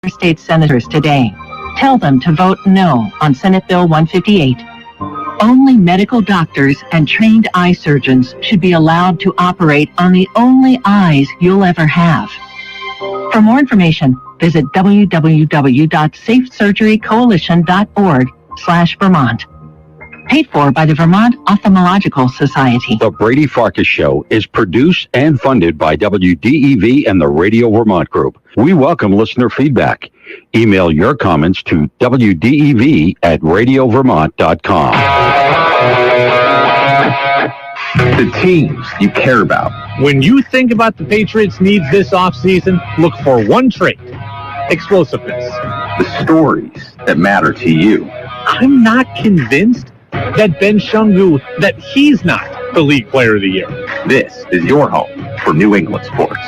state senators today. Tell them to vote no on Senate Bill 158. Only medical doctors and trained eye surgeons should be allowed to operate on the only eyes you'll ever have. For more information, visit www.safesurgerycoalition.org/Vermont. Paid for by the Vermont Ophthalmological Society. The Brady Farkas Show is produced and funded by WDEV and the Radio Vermont Group. We welcome listener feedback. Email your comments to wdev@radiovermont.com. The teams you care about. When you think about the Patriots' needs this offseason, look for one trait: explosiveness. The stories that matter to you. I'm not convinced that Ben Shungu, that he's not the League Player of the Year. This is your home for New England sports.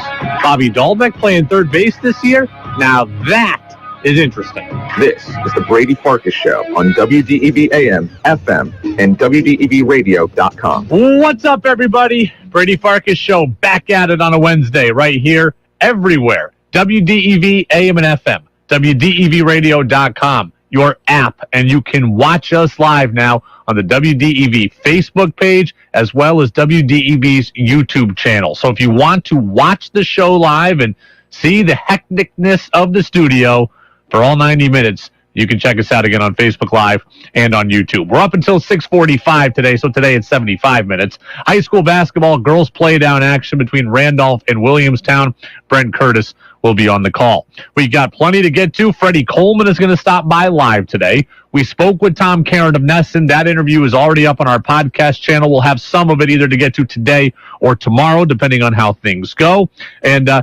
Bobby Dahlbeck playing third base this year? Now that is interesting. This is the Brady Farkas Show on WDEV AM, FM, and WDEVradio.com. What's up, everybody? Brady Farkas Show back at it on a Wednesday right here, everywhere. WDEV AM and FM, WDEVradio.com, your app, and you can watch us live now on the WDEV Facebook page as well as WDEV's YouTube channel. So if you want to watch the show live and see the hecticness of the studio for all 90 minutes, you can check us out again on Facebook Live and on YouTube. We're up until 6:45 today, so today it's 75 minutes. High school basketball girls play down action between Randolph and Williamstown. Brent Curtis will be on the call. We got plenty to get to. Freddie Coleman is going to stop by live today. We spoke with Tom Karen of Nesson. That interview is already up on our podcast channel. We'll have some of it either to get to today or tomorrow, depending on how things go. And I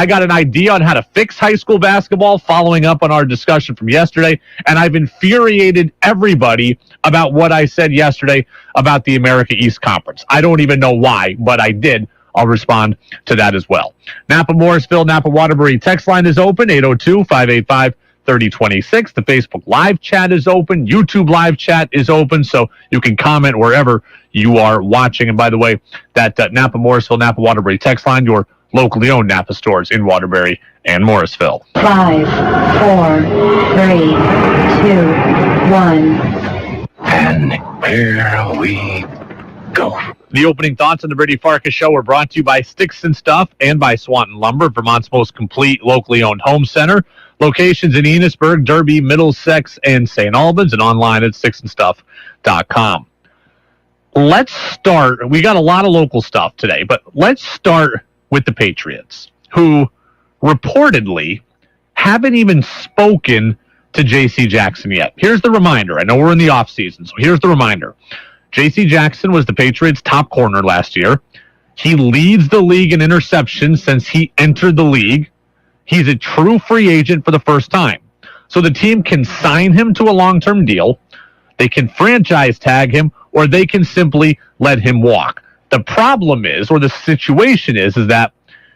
got an idea on how to fix high school basketball following up on our discussion from yesterday, and I've infuriated everybody about what I said yesterday about the America East Conference. I don't even know why, but I did. I'll respond to that as well. Napa Morrisville, Napa Waterbury text line is open, 802-585-3026. The Facebook live chat is open. YouTube live chat is open, so you can comment wherever you are watching. And by the way, that Napa Morrisville, Napa Waterbury text line, your locally owned Napa stores in Waterbury and Morrisville. 5, 4, 3, 2, 1. And here we go. The opening thoughts on the Brady Farkas Show are brought to you by Sticks and Stuff and by Swanton Lumber, Vermont's most complete locally owned home center. Locations in Enosburg, Derby, Middlesex, and St. Albans, and online at sticksandstuff.com. Let's start. We got a lot of local stuff today, but let's start with the Patriots, who reportedly haven't even spoken to J.C. Jackson yet. Here's the reminder. I know we're in the offseason, so here's the reminder. J.C. Jackson was the Patriots' top corner last year. He leads the league in interceptions since he entered the league. He's a true free agent for the first time. So the team can sign him to a long-term deal, they can franchise tag him, or they can simply let him walk. The problem is, or the situation is that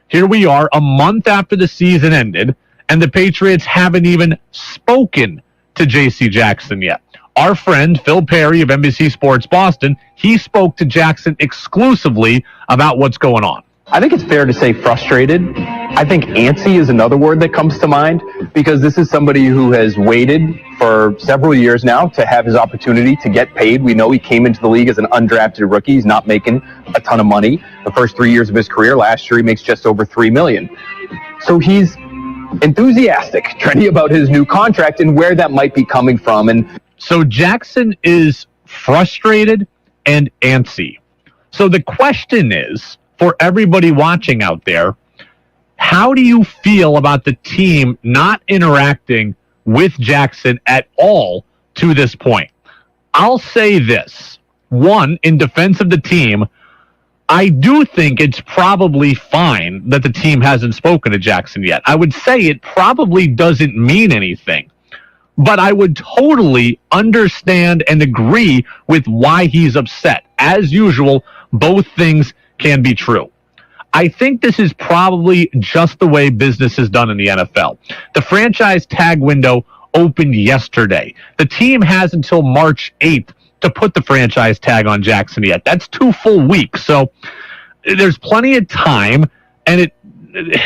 here we are a month after the season ended, and the Patriots haven't even spoken to J.C. Jackson yet. Our friend Phil Perry of NBC Sports Boston, he spoke to Jackson exclusively about what's going on. I think it's fair to say frustrated. I think antsy is another word that comes to mind, because this is somebody who has waited for several years now to have his opportunity to get paid. We know he came into the league as an undrafted rookie. He's not making a ton of money the first 3 years of his career. Last year, he makes just over $3 million. So he's enthusiastic, trendy about his new contract and where that might be coming from. And so Jackson is frustrated and antsy. So the question is, for everybody watching out there, how do you feel about the team not interacting with Jackson at all to this point? I'll say this. One, in defense of the team, I do think it's probably fine that the team hasn't spoken to Jackson yet. I would say it probably doesn't mean anything. But I would totally understand and agree with why he's upset. As usual, both things can be true. I think this is probably just the way business is done in the NFL. The franchise tag window opened yesterday. The team has until March 8th to put the franchise tag on Jackson yet. That's 2 full weeks. So there's plenty of time, and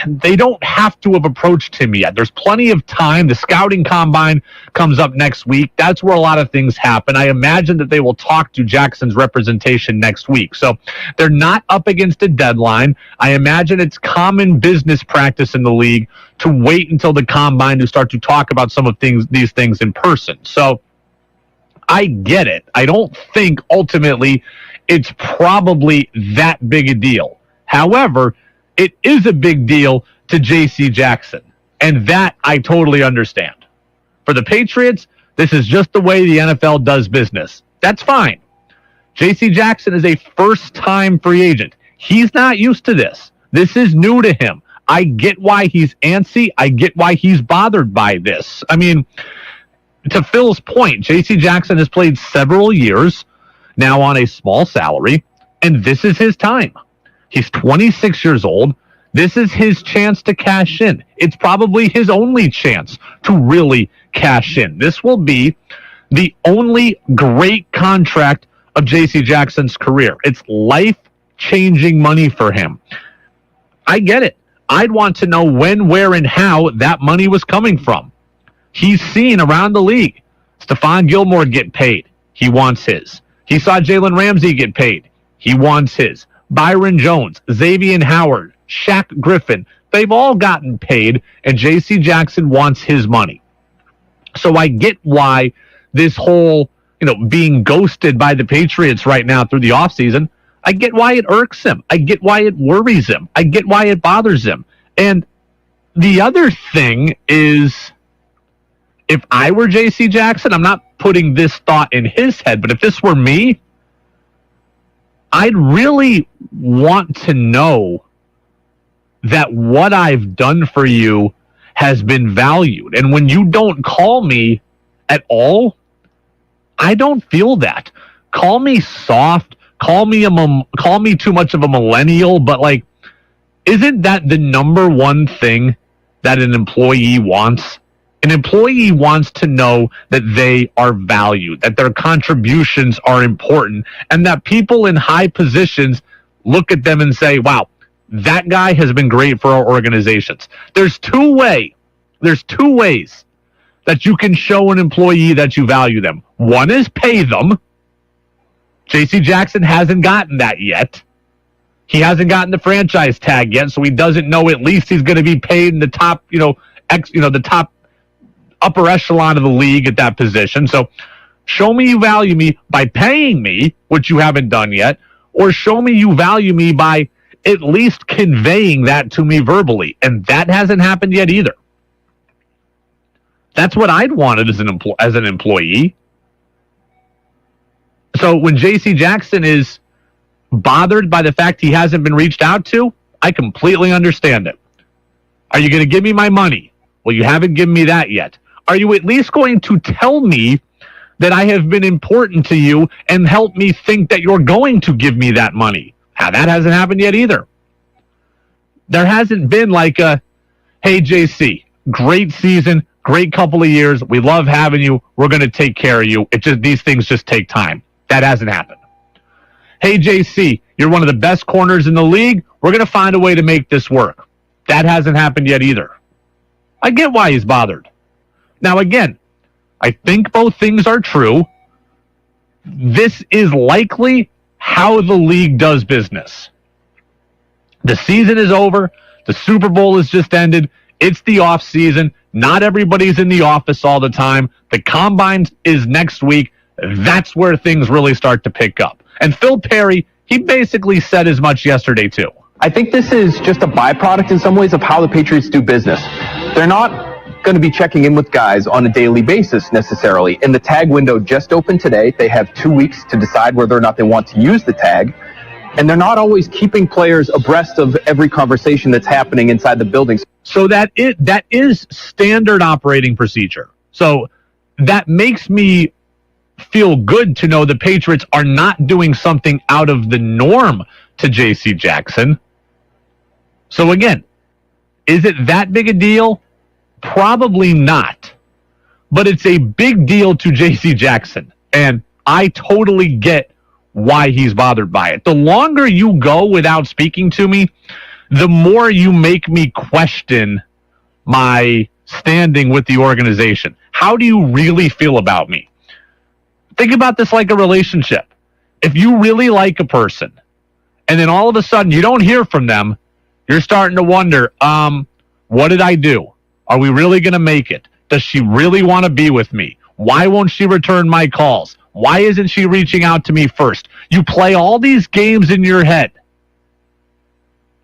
they don't have to have approached him yet. There's plenty of time. The scouting combine comes up next week. That's where a lot of things happen. I imagine that they will talk to Jackson's representation next week. So they're not up against a deadline. I imagine it's common business practice in the league to wait until the combine to start to talk about some of these things in person. So I get it. I don't think ultimately it's probably that big a deal. However, it is a big deal to J.C. Jackson, and that I totally understand. For the Patriots, this is just the way the NFL does business. That's fine. J.C. Jackson is a first-time free agent. He's not used to this. This is new to him. I get why he's antsy. I get why he's bothered by this. I mean, to Phil's point, J.C. Jackson has played several years now on a small salary, and this is his time. He's 26 years old. This is his chance to cash in. It's probably his only chance to really cash in. This will be the only great contract of J.C. Jackson's career. It's life-changing money for him. I get it. I'd want to know when, where, and how that money was coming from. He's seen around the league Stephon Gilmore get paid. He wants his. He saw Jalen Ramsey get paid. He wants his. Byron Jones, Xavier Howard, Shaq Griffin, they've all gotten paid, and J.C. Jackson wants his money. So I get why this whole, being ghosted by the Patriots right now through the offseason, I get why it irks him. I get why it worries him. I get why it bothers him. And the other thing is, if I were J.C. Jackson, I'm not putting this thought in his head, but if this were me, I'd really want to know that what I've done for you has been valued. And when you don't call me at all, I don't feel that. Call me soft, call me too much of a millennial, but isn't that the number one thing that an employee wants? An employee wants to know that they are valued, that their contributions are important, and that people in high positions look at them and say, wow, that guy has been great for our organizations. There's two ways that you can show an employee that you value them. One is pay them. J.C. Jackson hasn't gotten that yet. He hasn't gotten the franchise tag yet, so he doesn't know at least he's going to be paid in the top, the top upper echelon of the league at that position. So show me you value me by paying me, which you haven't done yet, or show me you value me by at least conveying that to me verbally. And that hasn't happened yet either. That's what I'd wanted as an employee. So when J.C. Jackson is bothered by the fact he hasn't been reached out to, I completely understand it. Are you going to give me my money? Well, you haven't given me that yet. Are you at least going to tell me that I have been important to you and help me think that you're going to give me that money? Now, that hasn't happened yet either. There hasn't been hey, JC, great season, great couple of years. We love having you. We're going to take care of you. These things just take time. That hasn't happened. Hey, JC, you're one of the best corners in the league. We're going to find a way to make this work. That hasn't happened yet either. I get why he's bothered. Now, again, I think both things are true. This is likely how the league does business. The season is over. The Super Bowl has just ended. It's the off season. Not everybody's in the office all the time. The combine is next week. That's where things really start to pick up. And Phil Perry, he basically said as much yesterday, too. I think this is just a byproduct in some ways of how the Patriots do business. They're not going to be checking in with guys on a daily basis necessarily. And the tag window just opened today. They have 2 weeks to decide whether or not they want to use the tag. And they're not always keeping players abreast of every conversation that's happening inside the buildings. So that is standard operating procedure. So that makes me feel good to know the Patriots are not doing something out of the norm to J.C. Jackson. So again, is it that big a deal? Probably not. But it's a big deal to J.C. Jackson. And I totally get why he's bothered by it. The longer you go without speaking to me, the more you make me question my standing with the organization. How do you really feel about me? Think about this like a relationship. If you really like a person, and then all of a sudden you don't hear from them, you're starting to wonder, what did I do? Are we really going to make it? Does she really want to be with me? Why won't she return my calls? Why isn't she reaching out to me first? You play all these games in your head.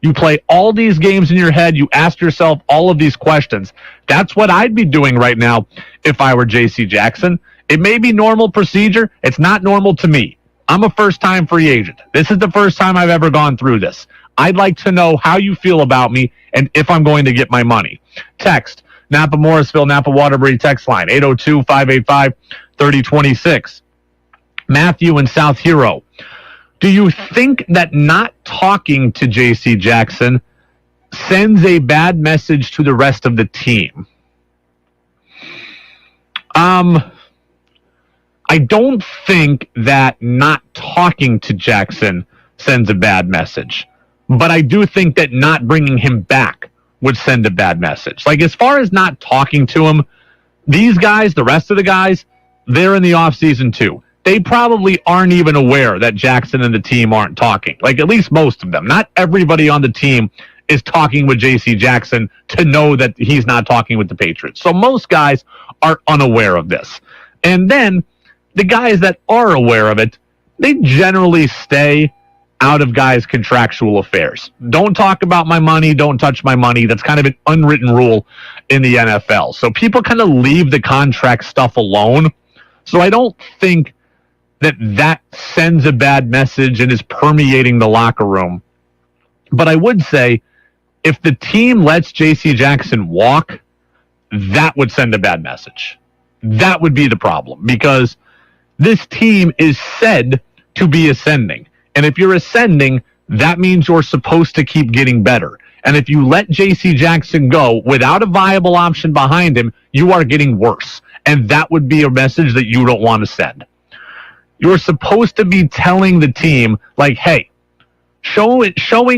You play all these games in your head. You ask yourself all of these questions. That's what I'd be doing right now if I were J.C. Jackson. It may be normal procedure. It's not normal to me. I'm a first-time free agent. This is the first time I've ever gone through this. I'd like to know how you feel about me and if I'm going to get my money. Text, Napa Morrisville, Napa Waterbury text line, 802-585-3026. Matthew in South Hero. Do you think that not talking to J.C. Jackson sends a bad message to the rest of the team? I don't think that not talking to Jackson sends a bad message, but I do think that not bringing him back would send a bad message. Like, as far as not talking to him, these guys, the rest of the guys, they're in the offseason too. They probably aren't even aware that Jackson and the team aren't talking. Like, at least most of them. Not everybody on the team is talking with J.C. Jackson to know that he's not talking with the Patriots. So most guys are unaware of this. And then the guys that are aware of it, they generally stay out of guys' contractual affairs. Don't talk about my money. Don't touch my money. That's kind of an unwritten rule in the NFL. So people kind of leave the contract stuff alone. So I don't think that sends a bad message and is permeating the locker room. But I would say if the team lets J.C. Jackson walk, that would send a bad message. That would be the problem, because this team is said to be ascending. And if you're ascending, that means you're supposed to keep getting better. And if you let J.C. Jackson go without a viable option behind him, you are getting worse. And that would be a message that you don't want to send. You're supposed to be telling the team, like, hey, showing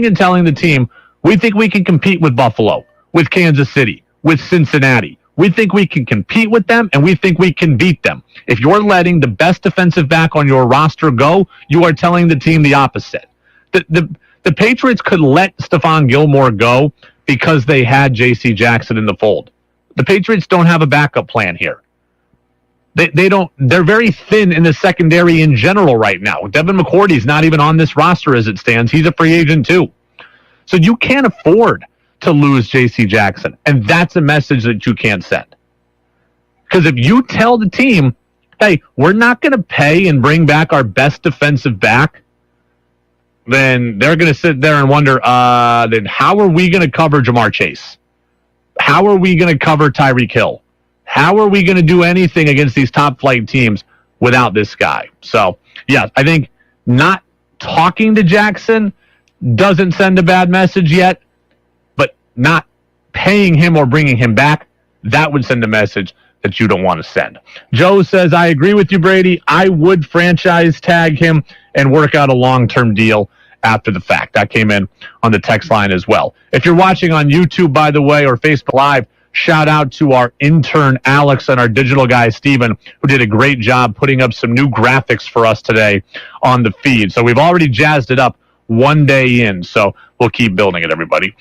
and telling the team, we think we can compete with Buffalo, with Kansas City, with Cincinnati. We think we can compete with them, and we think we can beat them. If you're letting the best defensive back on your roster go, you are telling the team the opposite. The Patriots could let Stephon Gilmore go because they had J.C. Jackson in the fold. The Patriots don't have a backup plan here. They're very thin in the secondary in general right now. Devin McCourty's not even on this roster as it stands. He's a free agent too. So you can't afford to lose J.C. Jackson. And that's a message that you can't send. Because if you tell the team, hey, we're not going to pay and bring back our best defensive back, then they're going to sit there and wonder, then how are we going to cover Jamar Chase? How are we going to cover Tyreek Hill? How are we going to do anything against these top flight teams without this guy? So, yeah, I think not talking to Jackson doesn't send a bad message yet, but not paying him or bringing him back, that would send a message that you don't want to send. Joe says, I agree with you, Brady. I would franchise tag him and work out a long-term deal after the fact. That came in on the text line as well. If you're watching on YouTube, by the way, or Facebook Live, shout out to our intern, Alex, and our digital guy, Steven, who did a great job putting up some new graphics for us today on the feed. So we've already jazzed it up one day in, so we'll keep building it, everybody.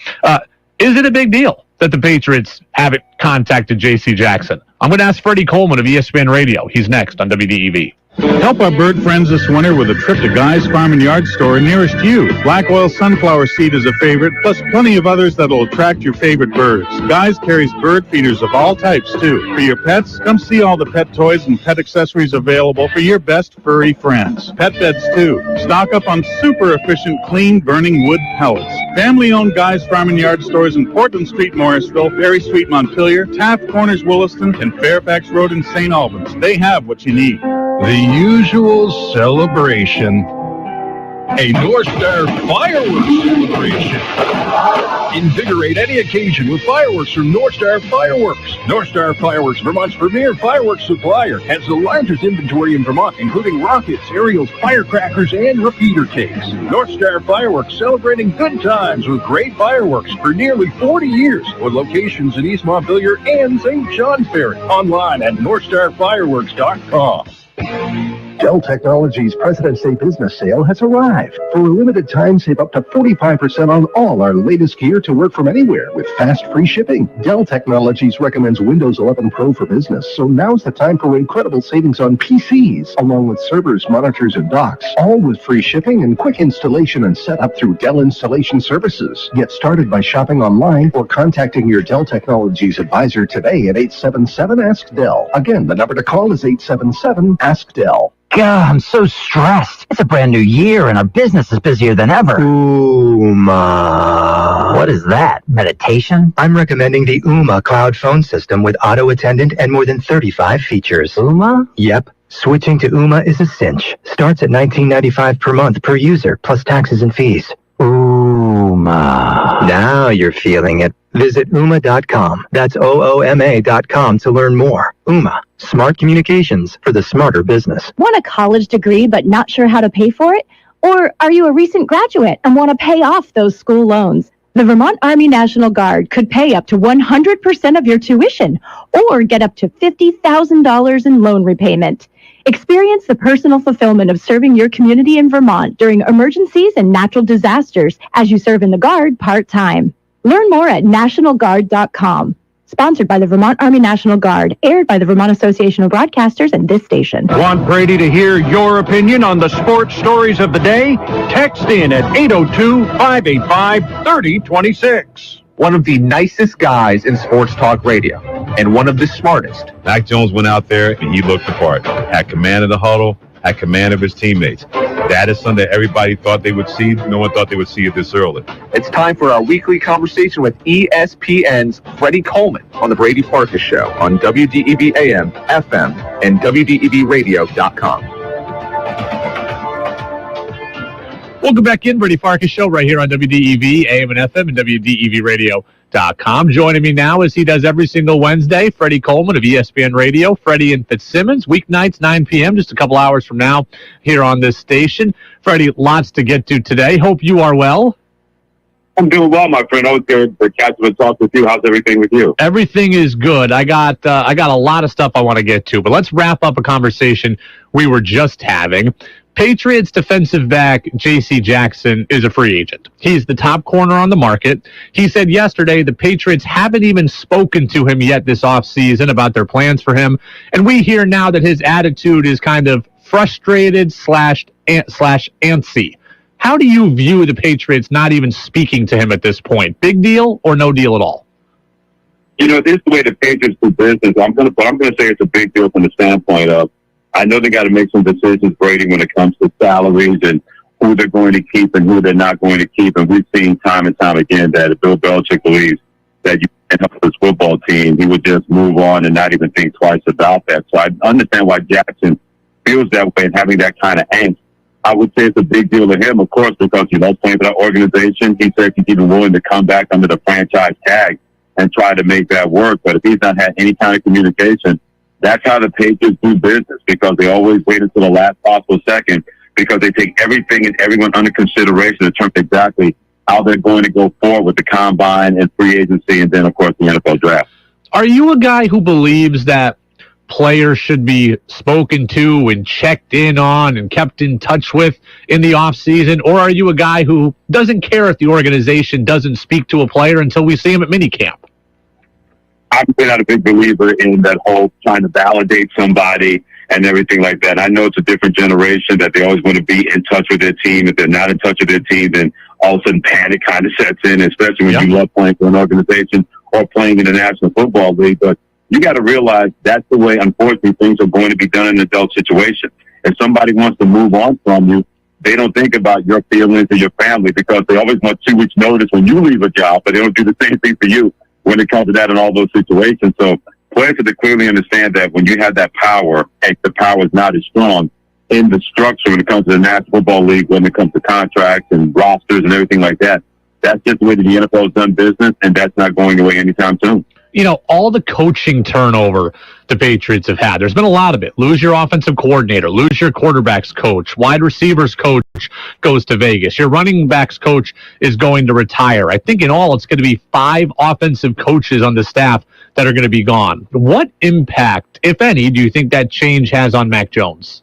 Is it a big deal that the Patriots haven't contacted J.C. Jackson? I'm going to ask Freddie Coleman of ESPN Radio. He's next on WDEV. Help our bird friends this winter with a trip to Guy's Farm and Yard store nearest you. Black oil sunflower seed is a favorite, plus plenty of others that will attract your favorite birds. Guy's carries bird feeders of all types, too. For your pets, come see all the pet toys and pet accessories available for your best furry friends. Pet beds, too. Stock up on super efficient, clean, burning wood pellets. Family-owned Guy's Farm and Yard stores in Portland Street, Morrisville, Ferry Street, Montpelier, Taft Corners, Williston, and Fairfax Road in St. Albans. They have what you need. The usual celebration. A North Star fireworks celebration. Invigorate any occasion with fireworks from North Star Fireworks. North Star Fireworks, Vermont's premier fireworks supplier, has the largest inventory in Vermont, including rockets, aerials, firecrackers, and repeater cakes. North Star Fireworks, celebrating good times with great fireworks for nearly 40 years, with locations in East Montpelier and St. John Ferry. Online at NorthstarFireworks.com. Dell Technologies President's Day business sale has arrived. For a limited time, save up to 45% on all our latest gear to work from anywhere with fast free shipping. Dell Technologies recommends Windows 11 Pro for business, so now's the time for incredible savings on PCs, along with servers, monitors, and docks, all with free shipping and quick installation and setup through Dell Installation Services. Get started by shopping online or contacting your Dell Technologies advisor today at 877-ASK-DELL. Again, the number to call is 877-ASK-DELL. God, I'm so stressed. It's a brand new year and our business is busier than ever. Ooma. What is that? Meditation? I'm recommending the Ooma cloud phone system with auto attendant and more than 35 features. Ooma? Yep. Switching to Ooma is a cinch. Starts at $19.95 per month per user, plus taxes and fees. Ooma. Now you're feeling it. Visit Ooma.com. That's OOMA.com to learn more. Ooma. Smart communications for the smarter business. Want a college degree but not sure how to pay for it? Or are you a recent graduate and want to pay off those school loans? The Vermont Army National Guard could pay up to 100% of your tuition or get up to $50,000 in loan repayment. Experience the personal fulfillment of serving your community in Vermont during emergencies and natural disasters as you serve in the Guard part-time. Learn more at nationalguard.com. Sponsored by the Vermont Army National Guard, aired by the Vermont Association of Broadcasters and this station. Want Brady to hear your opinion on the sports stories of the day? Text in at 802-585-3026. One of the nicest guys in sports talk radio, and one of the smartest. Mac Jones went out there and he looked the part. Had command of the huddle, had command of his teammates. That is something that everybody thought they would see. No one thought they would see it this early. It's time for our weekly conversation with ESPN's Freddie Coleman on the Brady Farkas Show on WDEV AM, FM, and WDEVradio.com. Welcome back in, Brady Farkas Show, right here on WDEV, AM and FM, and WDEVradio.com. Joining me now, as he does every single Wednesday, Freddie Coleman of ESPN Radio. Freddie and Fitzsimmons, weeknights, 9 p.m., just a couple hours from now, here on this station. Freddie, lots to get to today. Hope you are well. I'm doing well, my friend. Always good to catch up and talk with you. How's everything with you? Everything is good. I got a lot of stuff I want to get to, but let's wrap up a conversation we were just having. Patriots defensive back J.C. Jackson is a free agent. He's the top corner on the market. He said yesterday the Patriots haven't even spoken to him yet this offseason about their plans for him. And we hear now that his attitude is kind of frustrated slash antsy. How do you view the Patriots not even speaking to him at this point? Big deal or no deal at all? You know, this is the way the Patriots do business. I'm going to say it's a big deal from the standpoint of, I know they got to make some decisions, Brady, when it comes to salaries and who they're going to keep and who they're not going to keep. And we've seen time and time again that if Bill Belichick believes that you can help his football team, he would just move on and not even think twice about that. So I understand why Jackson feels that way and having that kind of angst. I would say it's a big deal to him, of course, because he loves playing for that organization. He said he's even willing to come back under the franchise tag and try to make that work. But if he's not had any kind of communication, that's how the Patriots do business, because they always wait until the last possible second, because they take everything and everyone under consideration in terms of exactly how they're going to go forward with the combine and free agency and then, of course, the NFL draft. Are you a guy who believes that players should be spoken to and checked in on and kept in touch with in the offseason? Or are you a guy who doesn't care if the organization doesn't speak to a player until we see him at minicamp? I've been not a big believer in that whole trying to validate somebody and everything like that. I know it's a different generation that they always want to be in touch with their team. If they're not in touch with their team, then all of a sudden panic kind of sets in, especially when you love playing for an organization or playing in the National Football League. But you got to realize that's the way, unfortunately, things are going to be done in an adult situation. If somebody wants to move on from you, they don't think about your feelings or your family, because they always want 2 weeks notice when you leave a job, but they don't do the same thing for you when it comes to that in all those situations. So players have to clearly understand that when you have that power, and the power is not as strong, in the structure when it comes to the National Football League, when it comes to contracts and rosters and everything like that. That's just the way that the NFL has done business, and that's not going away anytime soon. You know, all the coaching turnover the Patriots have had, there's been a lot of it. Lose your offensive coordinator, lose your quarterback's coach, wide receivers coach goes to Vegas, your running backs coach is going to retire. I think in all it's going to be 5 offensive coaches on the staff that are going to be gone. What impact, if any, do you think that change has on Mac Jones?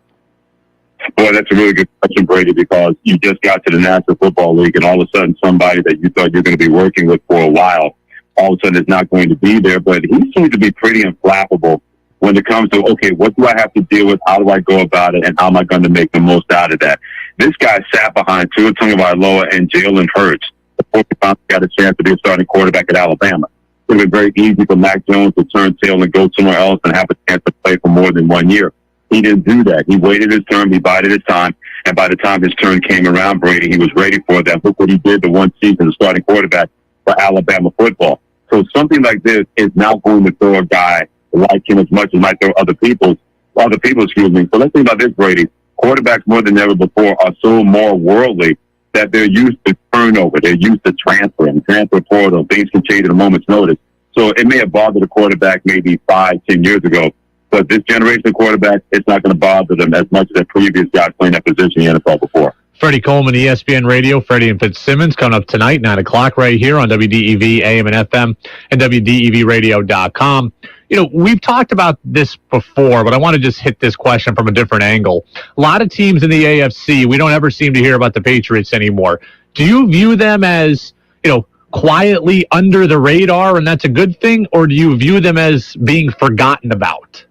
Boy, that's a really good question, Brady, because you just got to the National Football League, and all of a sudden somebody that you thought you were going to be working with for a while, all of a sudden is not going to be there. But he seems to be pretty inflammable when it comes to, okay, what do I have to deal with? How do I go about it? And how am I going to make the most out of that? This guy sat behind Tua Tagovailoa and Jalen Hurts before he finally got a chance to be a starting quarterback at Alabama. It would have been very easy for Mac Jones to turn tail and go somewhere else and have a chance to play for more than 1 year. He didn't do that. He waited his turn. He bided his time. And by the time his turn came around, Brady, he was ready for that. Look what he did the one season, the starting quarterback for Alabama football. So something like this is not going to throw a guy like him as much as might throw other people, excuse me. So let's think about this, Brady. Quarterbacks more than ever before are so more worldly that they're used to turnover. They're used to transfer portal. Things can change at a moment's notice. So it may have bothered a quarterback maybe 5-10 years ago. But this generation of quarterbacks, it's not going to bother them as much as the previous guys playing that position in the NFL before. Freddie Coleman, ESPN Radio, Freddie and Fitzsimmons, coming up tonight, 9 o'clock right here on WDEV, AM and FM, and WDEVradio.com. You know, we've talked about this before, but I want to just hit this question from a different angle. A lot of teams in the AFC, we don't ever seem to hear about the Patriots anymore. Do you view them as, you know, quietly under the radar, and that's a good thing, or do you view them as being forgotten about?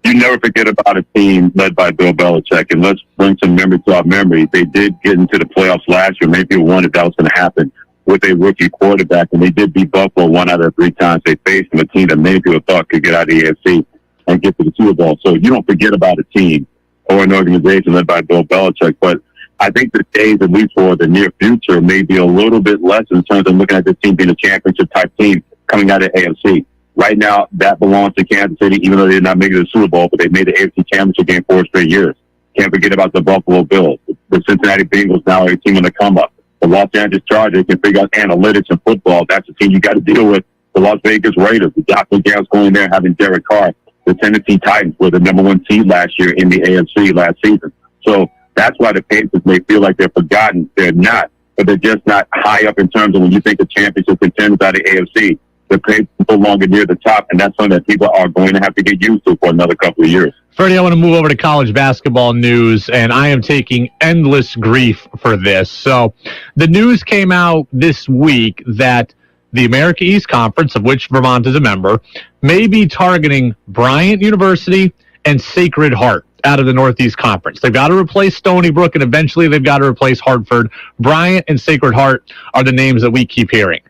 You never forget about a team led by Bill Belichick, and let's bring some memory to our memory. They did get into the playoffs last year. Maybe you wondered that was going to happen with a rookie quarterback, and they did beat Buffalo 1 out of 3 times they faced them, a team that many people thought could get out of the AFC and get to the Super Bowl. So you don't forget about a team or an organization led by Bill Belichick, but I think the days, at least for the near future, may be a little bit less in terms of looking at this team being a championship-type team coming out of AFC. Right now, that belongs to Kansas City, even though they did not make it to the Super Bowl, but they made the AFC Championship game 4 straight years. Can't forget about the Buffalo Bills. The Cincinnati Bengals now are a team on the come-up. The Los Angeles Chargers can figure out analytics and football. That's the team you got to deal with. The Las Vegas Raiders, the Johnson Gals going there having Derek Carr. The Tennessee Titans were the number 1 seed last year in the AFC last season. So that's why the Patriots may feel like they're forgotten. They're not, but they're just not high up in terms of when you think of championship contenders out of the AFC. The Patriots no longer near the top, and that's something that people are going to have to get used to for another couple of years. Freddie, I want to move over to college basketball news, and I am taking endless grief for this. So the news came out this week that the America East Conference, of which Vermont is a member, may be targeting Bryant University and Sacred Heart out of the Northeast Conference. They've got to replace Stony Brook, and eventually they've got to replace Hartford. Bryant and Sacred Heart are the names that we keep hearing.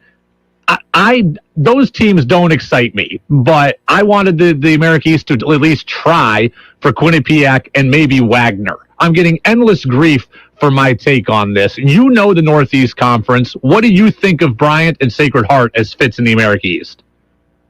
Those teams don't excite me, but I wanted the America East to at least try for Quinnipiac and maybe Wagner. I'm getting endless grief for my take on this. You know the Northeast Conference. What do you think of Bryant and Sacred Heart as fits in the America East?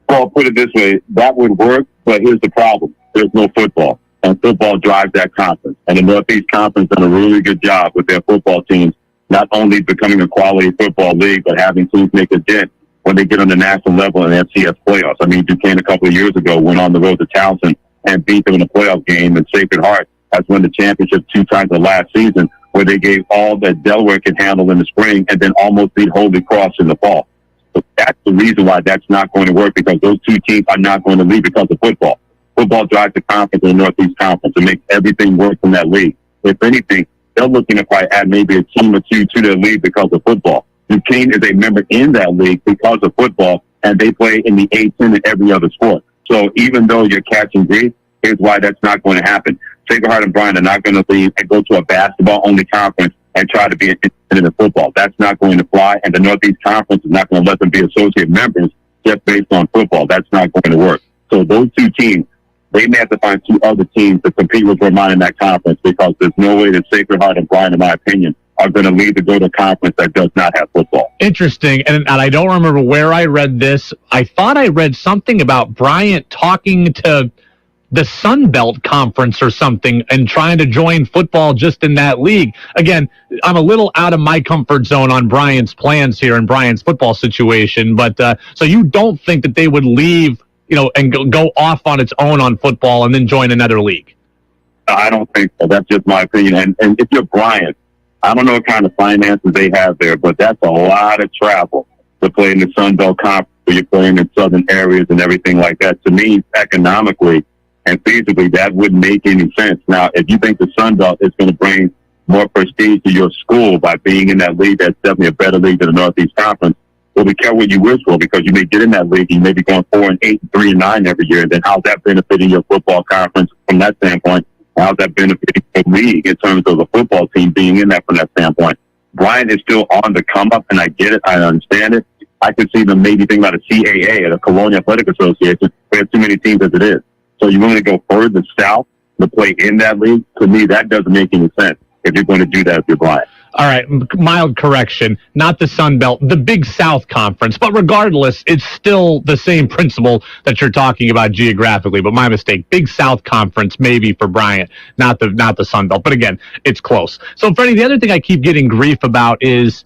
Well, put it this way, that would work, but here's the problem. There's no football, and football drives that conference. And the Northeast Conference done a really good job with their football teams, not only becoming a quality football league, but having teams make a dent when they get on the national level in the FCS playoffs. I mean, Duquesne a couple of years ago went on the road to Towson and beat them in a playoff game, and Sacred Heart has won the championship 2 times the last season, where they gave all that Delaware could handle in the spring and then almost beat Holy Cross in the fall. So that's the reason why that's not going to work, because those 2 teams are not going to leave because of football. Football drives the conference in the Northeast Conference. It makes everything work in that league. If anything, they're looking to probably add maybe a team or 2 to their league because of football. Duquesne is a member in that league because of football, and they play in the A-10 in every other sport. So even though you're catching grief, here's why that's not going to happen. Sacred Heart and Bryant are not going to leave and go to a basketball-only conference and try to be independent in football. That's not going to fly, and the Northeast Conference is not going to let them be associate members just based on football. That's not going to work. So those 2 teams, they may have to find 2 other teams to compete with Vermont in that conference, because there's no way that Sacred Heart and Bryant, in my opinion, are going to leave to go to a conference that does not have football. Interesting, and I don't remember where I read this. I thought I read something about Bryant talking to the Sun Belt Conference or something and trying to join football just in that league. Again, I'm a little out of my comfort zone on Brian's plans here and Brian's football situation, but so you don't think that they would leave, and go off on its own on football and then join another league? I don't think so. That's just my opinion. And if you're Brian, I don't know what kind of finances they have there, but that's a lot of travel to play in the Sun Belt Conference where you're playing in southern areas and everything like that. To me, economically and feasibly, that wouldn't make any sense. Now, if you think the Sun Belt is going to bring more prestige to your school by being in that league, that's definitely a better league than the Northeast Conference. Well, be careful what you wish for, because you may get in that league, you may be going 4-8, 3-9 every year. And then how's that benefiting your football conference from that standpoint? How's that benefiting the league in terms of the football team being in that from that standpoint? Brian is still on the come up, and I get it. I understand it. I could see them maybe think about a CAA, the Colonial Athletic Association. We have too many teams as it is. So you want to go further south to play in that league? To me, that doesn't make any sense if you're going to do that if you're Brian. All right, mild correction, not the Sun Belt, the Big South Conference. But regardless, it's still the same principle that you're talking about geographically. But my mistake, Big South Conference maybe for Bryant, not the Sun Belt. But again, it's close. So, Freddie, the other thing I keep getting grief about is,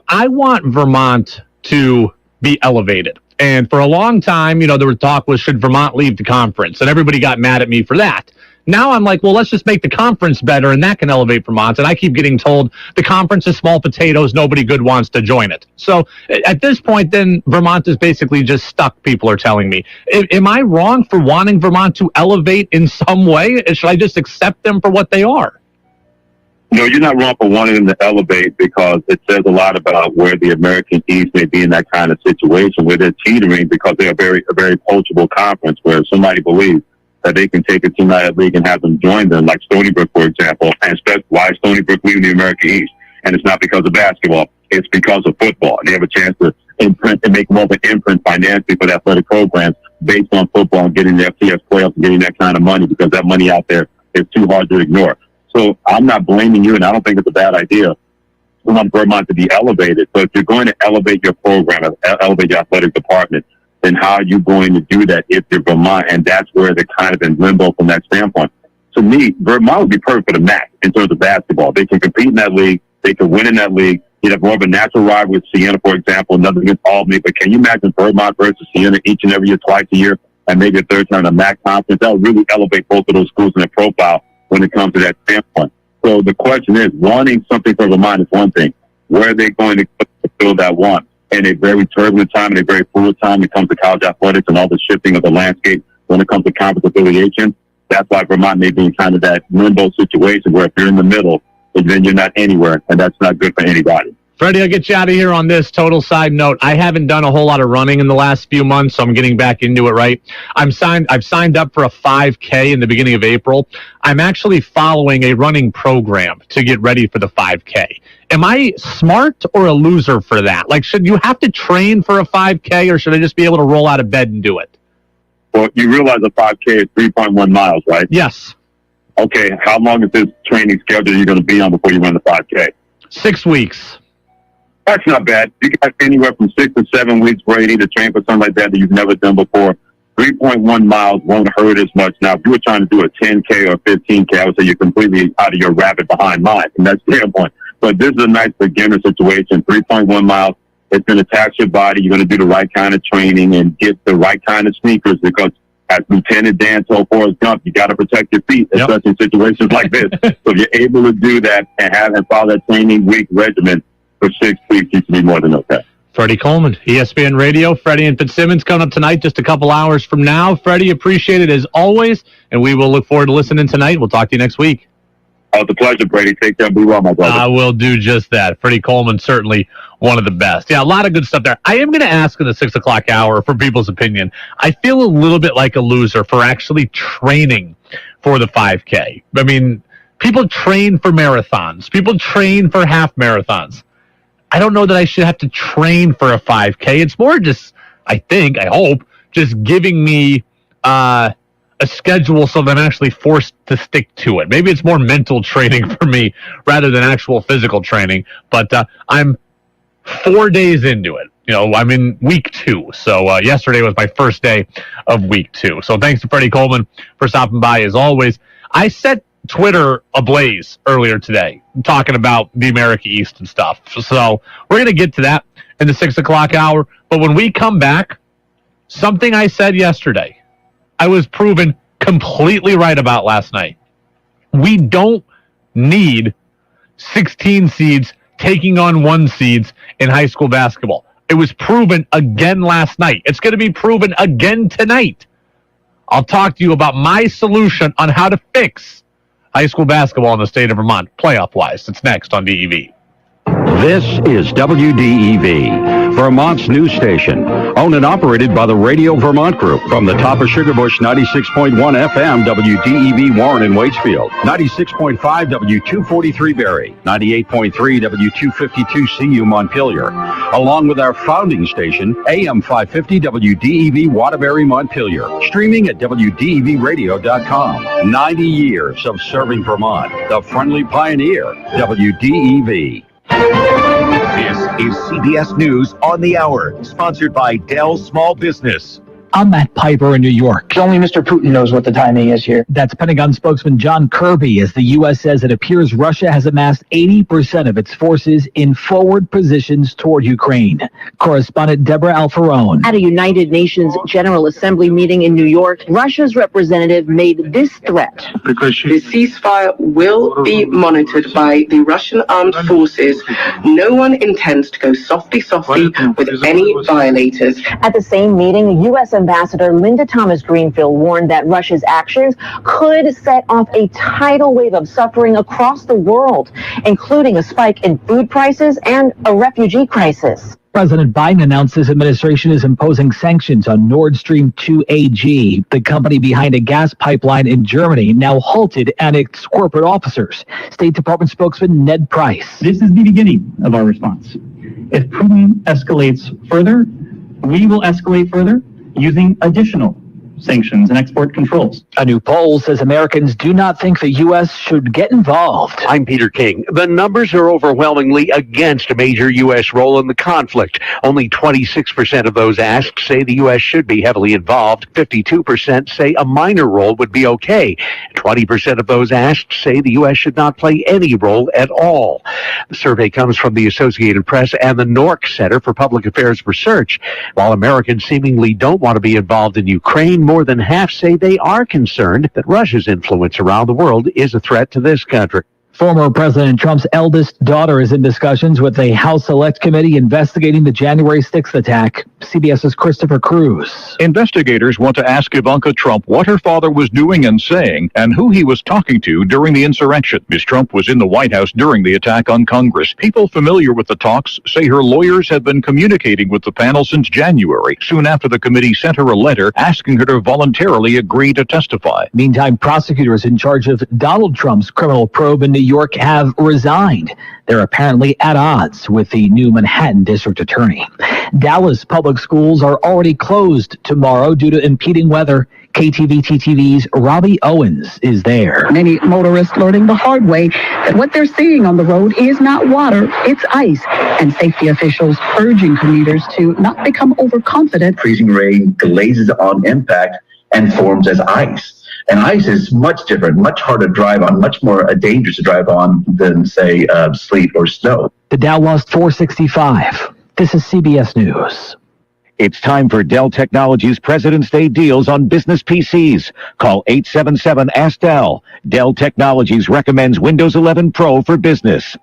I want Vermont to be elevated. And for a long time, there was talk was, should Vermont leave the conference? And everybody got mad at me for that. Now I'm like, well, let's just make the conference better, and that can elevate Vermont. And I keep getting told the conference is small potatoes. Nobody good wants to join it. So at this point, then Vermont is basically just stuck, people are telling me. Am I wrong for wanting Vermont to elevate in some way? Should I just accept them for what they are? No, you're not wrong for wanting them to elevate, because it says a lot about where the American East may be in that kind of situation, where they're teetering because they're a very poachable conference where somebody believes that they can take a team out of the league and have them join them, like Stony Brook, for example. And why is Stony Brook leaving the American East? And it's not because of basketball. It's because of football. And they have a chance to imprint and make more of an imprint financially for the athletic programs based on football and getting the FCS playoffs and getting that kind of money, because that money out there is too hard to ignore. So I'm not blaming you, and I don't think it's a bad idea. We want Vermont to be elevated. So if you're going to elevate your program, elevate your athletic department, then how are you going to do that if you're Vermont? And that's where they're kind of in limbo from that standpoint. To me, Vermont would be perfect for the MAC in terms of basketball. They can compete in that league. They can win in that league. You'd have more of a natural rival with Siena, for example, nothing against Albany. But can you imagine Vermont versus Siena each and every year, twice a year, and maybe a third time in the MAC conference? That would really elevate both of those schools in their profile when it comes to that standpoint. So the question is, wanting something for Vermont is one thing. Where are they going to fulfill that want? In a very turbulent time, in a very fluid time when it comes to college athletics and all the shifting of the landscape when it comes to conference affiliation. That's why Vermont may be in kind of that limbo situation where if you're in the middle, then you're not anywhere, and that's not good for anybody. Freddie, I'll get you out of here on this total side note. I haven't done a whole lot of running in the last few months, so I'm getting back into it, right? I've signed up for a 5K in the beginning of April. I'm actually following a running program to get ready for the 5K. Am I smart or a loser for that? Like, should you have to train for a 5K, or should I just be able to roll out of bed and do it? Well, you realize a 5K is 3.1 miles, right? Yes. Okay, how long is this training schedule you're going to be on before you run the 5K? 6 weeks. That's not bad. You got anywhere from 6 to 7 weeks, Brady, to train for something like that you've never done before. 3.1 miles won't hurt as much. Now, if you were trying to do a 10K or 15K, I would say you're completely out of your rabbit behind mine from that standpoint. But this is a nice beginner situation. 3.1 miles. It's going to tax your body. You're going to do the right kind of training and get the right kind of sneakers, because as Lieutenant Dan told Forrest Gump, you got to protect your feet, especially in situations like this. So if you're able to do that and follow that training week regimen for 6 weeks, you can be more than okay. Freddie Coleman, ESPN Radio. Freddie and Fitzsimmons coming up tonight just a couple hours from now. Freddie, appreciate it as always, and we will look forward to listening tonight. We'll talk to you next week. Oh, it's a pleasure, Brady. Take care. Be well, my brother. I will do just that. Freddie Coleman, certainly one of the best. Yeah, a lot of good stuff there. I am going to ask in the 6 o'clock hour for people's opinion. I feel a little bit like a loser for actually training for the 5K. I mean, people train for marathons. People train for half marathons. I don't know that I should have to train for a 5K. It's more just, I hope, just giving me a schedule so that I'm actually forced to stick to it. Maybe it's more mental training for me rather than actual physical training. But I'm 4 days into it. I'm in week 2. So yesterday was my first day of week 2. So thanks to Freddie Coleman for stopping by as always. I set Twitter ablaze earlier today, talking about the America East and stuff. So we're going to get to that in the 6 o'clock hour. But when we come back, something I said yesterday, I was proven completely right about last night. We don't need 16 seeds taking on 1 seeds in high school basketball. It was proven again last night. It's going to be proven again tonight. I'll talk to you about my solution on how to fix high school basketball in the state of Vermont, playoff-wise. It's next on DEV. This is WDEV, Vermont's news station, owned and operated by the Radio Vermont Group. From the top of Sugarbush, 96.1 FM, WDEV Warren and Waitsfield, 96.5 W243 Barrie, 98.3 W252 CU Montpelier, along with our founding station, AM 550 WDEV Waterbury Montpelier, streaming at WDEVradio.com. 90 years of serving Vermont, the friendly pioneer, WDEV. This is CBS News on the Hour, sponsored by Dell Small Business. I'm Matt Piper in New York. Only Mr. Putin knows what the timing is here. That's Pentagon spokesman John Kirby, as the U.S. says it appears Russia has amassed 80% of its forces in forward positions toward Ukraine. Correspondent Deborah Alfarone. At a United Nations General Assembly meeting in New York, Russia's representative made this threat. The ceasefire will be monitored by the Russian armed forces. No one intends to go softly with any violators. At the same meeting, U.S. Ambassador Linda Thomas-Greenfield warned that Russia's actions could set off a tidal wave of suffering across the world, including a spike in food prices and a refugee crisis. President Biden announced his administration is imposing sanctions on Nord Stream 2 AG, the company behind a gas pipeline in Germany, now halted and its corporate officers. State Department spokesman Ned Price. This is the beginning of our response. If Putin escalates further, we will escalate further using additional sanctions and export controls. A new poll says Americans do not think the U.S. should get involved. I'm Peter King. The numbers are overwhelmingly against a major U.S. role in the conflict. Only 26% of those asked say the U.S. should be heavily involved. 52% say a minor role would be okay. 20% of those asked say the U.S. should not play any role at all. The survey comes from the Associated Press and the Nork Center for Public Affairs Research. While Americans seemingly don't want to be involved in Ukraine, more than half say they are concerned that Russia's influence around the world is a threat to this country. Former President Trump's eldest daughter is in discussions with a House Select Committee investigating the January 6th attack. CBS's Christopher Cruz. Investigators want to ask Ivanka Trump what her father was doing and saying and who he was talking to during the insurrection. Ms. Trump was in the White House during the attack on Congress. People familiar with the talks say her lawyers have been communicating with the panel since January, soon after the committee sent her a letter asking her to voluntarily agree to testify. Meantime, prosecutors in charge of Donald Trump's criminal probe in New York have resigned. They're apparently at odds with the new Manhattan district attorney. Dallas public schools are already closed tomorrow due to impeding weather. KTVT-TV's Robbie Owens is there. Many motorists learning the hard way that what they're seeing on the road is not water, it's ice. And safety officials urging commuters to not become overconfident. Freezing rain glazes on impact and forms as ice. And ice is much different, much harder to drive on, much more dangerous to drive on than, say, sleet or snow. The Dow lost 465. This is CBS News. It's time for Dell Technologies President's Day deals on business PCs. Call 877-ASK-DELL. Dell Technologies recommends Windows 11 Pro for business.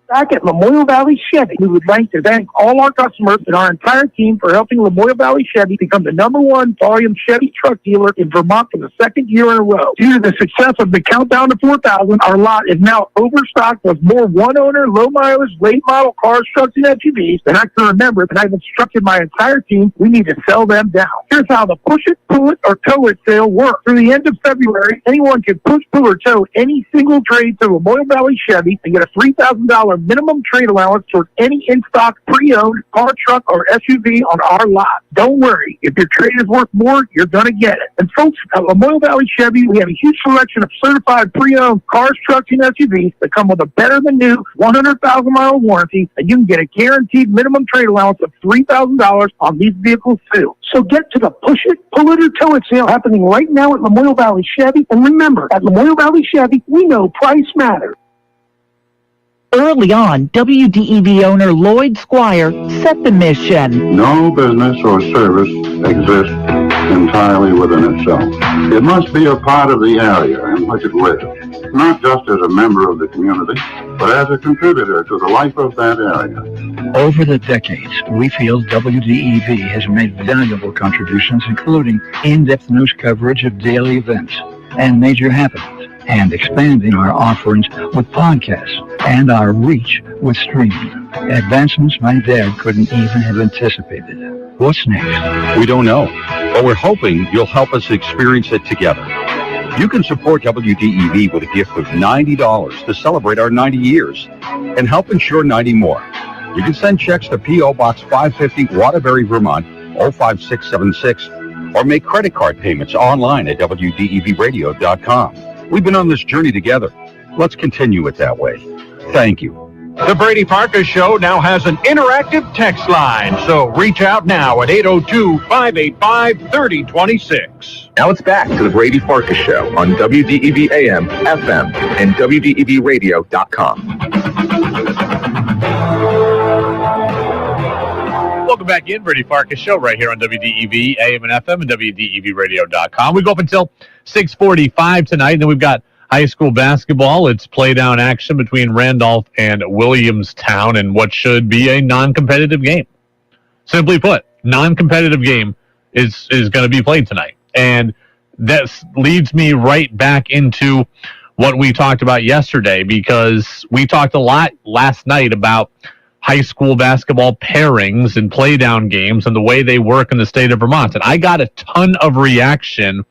Back at Lamoille Valley Chevy, we would like to thank all our customers and our entire team for helping Lamoille Valley Chevy become the #1 volume Chevy truck dealer in Vermont for the second year in a row. Due to the success of the Countdown to 4,000, our lot is now overstocked with more one-owner, low-mileage, late-model cars, trucks, and SUVs than I can remember, and I've instructed my entire team we need to sell them down. Here's how the push it, pull it, or tow it sale works. Through the end of February, anyone can push, pull, or tow any single trade to Lamoille Valley Chevy and get a $3,000 minimum trade allowance toward any in-stock pre-owned car, truck, or SUV on our lot. Don't worry. If your trade is worth more, you're going to get it. And folks, at Lamoille Valley Chevy, we have a huge selection of certified pre-owned cars, trucks, and SUVs that come with a better-than-new 100,000-mile warranty, and you can get a guaranteed minimum trade allowance of $3,000 on these vehicles, too. So get to the push it, pull it, or tow it sale happening right now at Lamoille Valley Chevy. And remember, at Lamoille Valley Chevy, we know price matters. Early on, WDEV owner Lloyd Squire set the mission. No business or service exists entirely within itself. It must be a part of the area in which it lives, not just as a member of the community, but as a contributor to the life of that area. Over the decades, we feel WDEV has made valuable contributions, including in-depth news coverage of daily events and major happenings, and expanding our offerings with podcasts and our reach with streaming. Advancements my dad couldn't even have anticipated. What's next? We don't know, but we're hoping you'll help us experience it together. You can support WDEV with a gift of $90 to celebrate our 90 years and help ensure 90 more. You can send checks to P.O. Box 550, Waterbury, Vermont, 05676, or make credit card payments online at WDEVradio.com. We've been on this journey together. Let's continue it that way. Thank you. The Brady Farkas Show now has an interactive text line, so reach out now at 802-585-3026. Now it's back to the Brady Farkas Show on WDEV AM, FM, and WDEVradio.com. Welcome back in, Brady Farkas Show, right here on WDEV, AM and FM, and WDEVradio.com. We go up until 6:45 tonight, and then we've got high school basketball. It's play-down action between Randolph and Williamstown in what should be a non-competitive game. Simply put, non-competitive game is going to be played tonight. And that leads me right back into what we talked about yesterday, because we talked a lot last night about high school basketball pairings and play-down games and the way they work in the state of Vermont. And I got a ton of reaction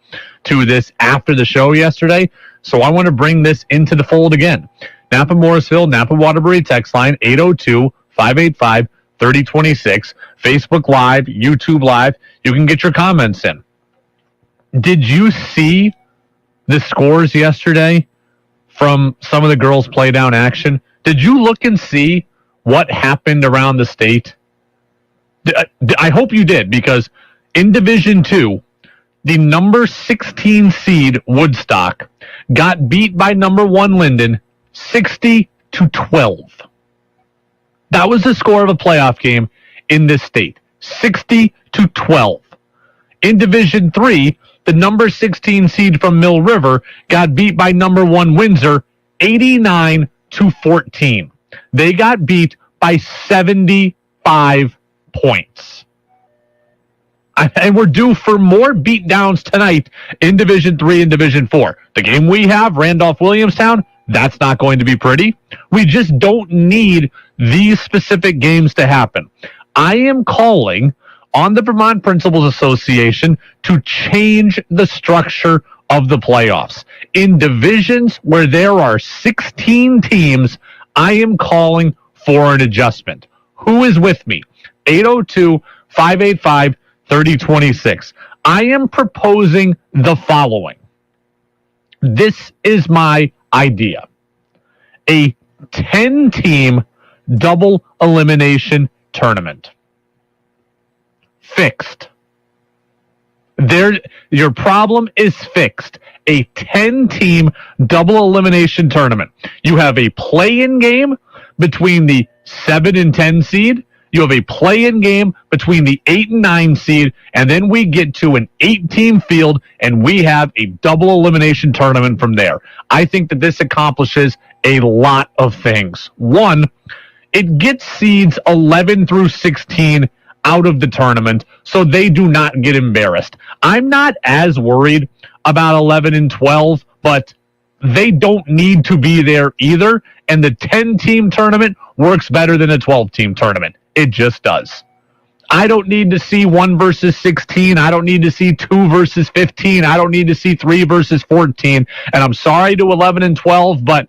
to this after the show yesterday, so I want to bring this into the fold again. Napa Morrisville, Napa Waterbury text line, 802-585-3026. Facebook Live, YouTube Live. You can get your comments in. Did you see the scores yesterday from some of the girls' play-down action? Did you look and see what happened around the state? I hope you did, because in Division 2, the number 16 seed Woodstock got beat by number 1 Linden 60-12. That was the score of a playoff game in this state, 60-12. In Division 3, the number 16 seed from Mill River got beat by number 1 Windsor 89-14. They got beat by 75 points. And we're due for more beatdowns tonight in Division 3 and Division 4. The game we have, Randolph-Williamstown, that's not going to be pretty. We just don't need these specific games to happen. I am calling on the Vermont Principals Association to change the structure of the playoffs. In divisions where there are 16 teams, I am calling for an adjustment. Who is with me? 802-585-3026. I am proposing the following. This is my idea. A 10-team double elimination tournament. Fixed. Your problem is fixed. A 10-team double elimination tournament. You have a play-in game between the 7 and 10 seed. You have a play-in game between the 8 and 9 seed, and then we get to an 8-team field, and we have a double elimination tournament from there. I think that this accomplishes a lot of things. One, it gets seeds 11 through 16 out of the tournament so they do not get embarrassed. I'm not as worried about 11 and 12, but they don't need to be there either, and the 10-team tournament works better than a 12-team tournament. It just does. I don't need to see 1 versus 16. I don't need to see 2 versus 15. I don't need to see 3 versus 14. And I'm sorry to 11 and 12, but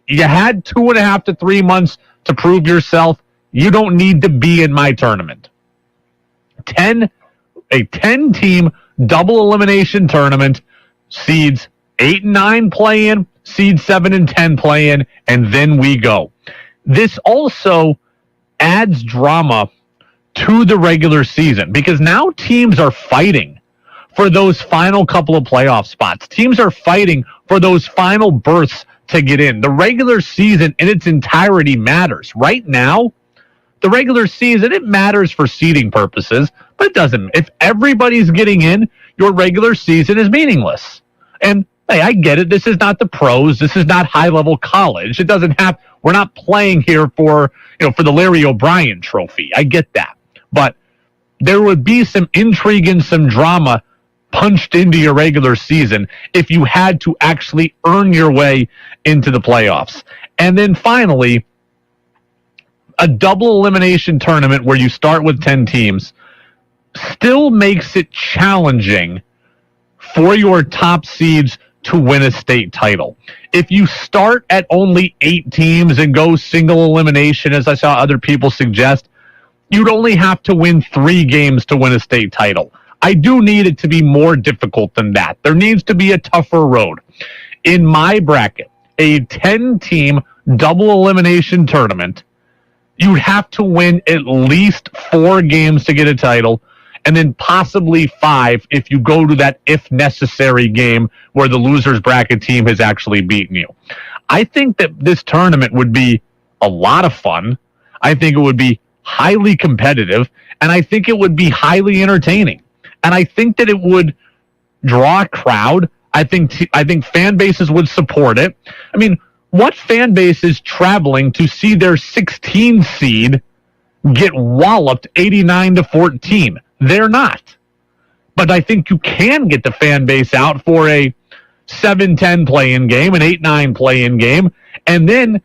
you had 2.5 to 3 months to prove yourself. You don't need to be in my tournament. A 10-team double elimination tournament, seeds 8 and 9 play in, seeds 7 and 10 play in, and then we go. This also adds drama to the regular season because now teams are fighting for those final couple of playoff spots. Teams are fighting for those final berths to get in. The regular season in its entirety matters. Right now, the regular season, it matters for seeding purposes, but it doesn't. If everybody's getting in, your regular season is meaningless. And hey, I get it. This is not the pros. This is not high-level college. It doesn't have, we're not playing here for the Larry O'Brien trophy. I get that. But there would be some intrigue and some drama punched into your regular season if you had to actually earn your way into the playoffs. And then finally, a double elimination tournament where you start with 10 teams still makes it challenging for your top seeds to win a state title. If you start at only 8 teams and go single elimination, as I saw other people suggest, you'd only have to win 3 games to win a state title. I do need it to be more difficult than that. There needs to be a tougher road. In my bracket, a 10-team double elimination tournament, you'd have to win at least 4 games to get a title, and then possibly 5 if you go to that if necessary game where the loser's bracket team has actually beaten you. I think that this tournament would be a lot of fun. I think it would be highly competitive, and I think it would be highly entertaining. And I think that it would draw a crowd. I think fan bases would support it. I mean, what fan base is traveling to see their 16 seed get walloped 89-14? They're not. But I think you can get the fan base out for a 7-10 play-in game, an 8-9 play-in game, and then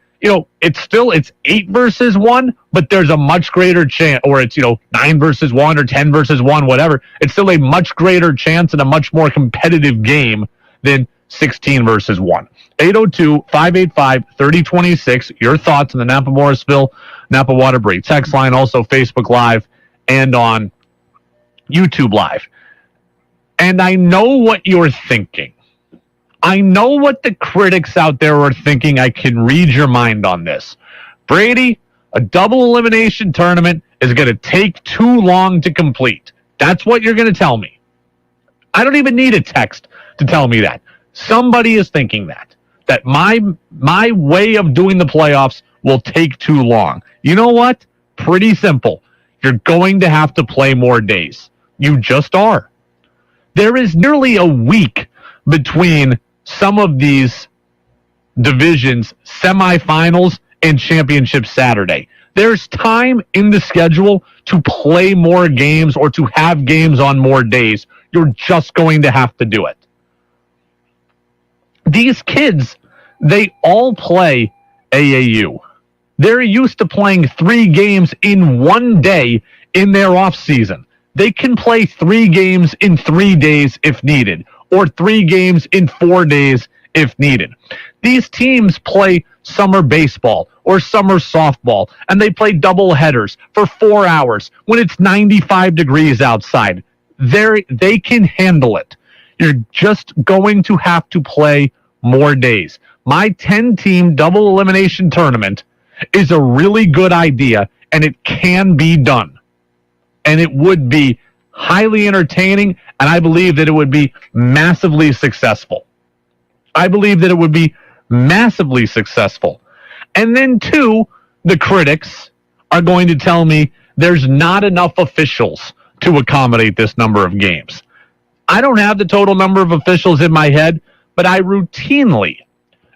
it's 8 versus 1, but there's a much greater chance, or it's 9 versus 1 or 10 versus 1, whatever. It's still a much greater chance and a much more competitive game than 16 versus 1. 802-585-3026. Your thoughts on the Napa Morrisville, Napa Waterbury text line, also Facebook Live and on YouTube Live. And I know what you're thinking. I know what the critics out there are thinking. I can read your mind on this. Brady, a double elimination tournament is going to take too long to complete. That's what you're going to tell me. I don't even need a text to tell me that. Somebody is thinking that my way of doing the playoffs will take too long. You know what? Pretty simple. You're going to have to play more days. You just are. There is nearly a week between some of these divisions, semifinals, and championship Saturday. There's time in the schedule to play more games or to have games on more days. You're just going to have to do it. These kids, they all play AAU. They're used to playing 3 games in 1 day in their off season. They can play 3 games in 3 days if needed, or 3 games in 4 days if needed. These teams play summer baseball or summer softball, and they play double headers for 4 hours when it's 95 degrees outside. They can handle it. You're just going to have to play more days. My 10-team double elimination tournament is a really good idea, and it can be done. And it would be highly entertaining, and I believe that it would be massively successful. And then, too, the critics are going to tell me there's not enough officials to accommodate this number of games. I don't have the total number of officials in my head, but I routinely,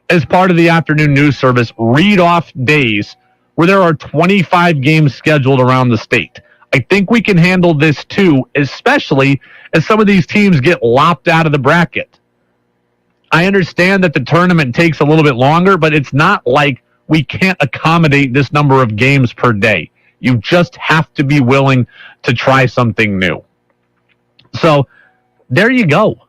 as part of the afternoon news service, read off days where there are 25 games scheduled around the state. I think we can handle this too, especially as some of these teams get lopped out of the bracket. I understand that the tournament takes a little bit longer, but it's not like we can't accommodate this number of games per day. You just have to be willing to try something new. So there you go.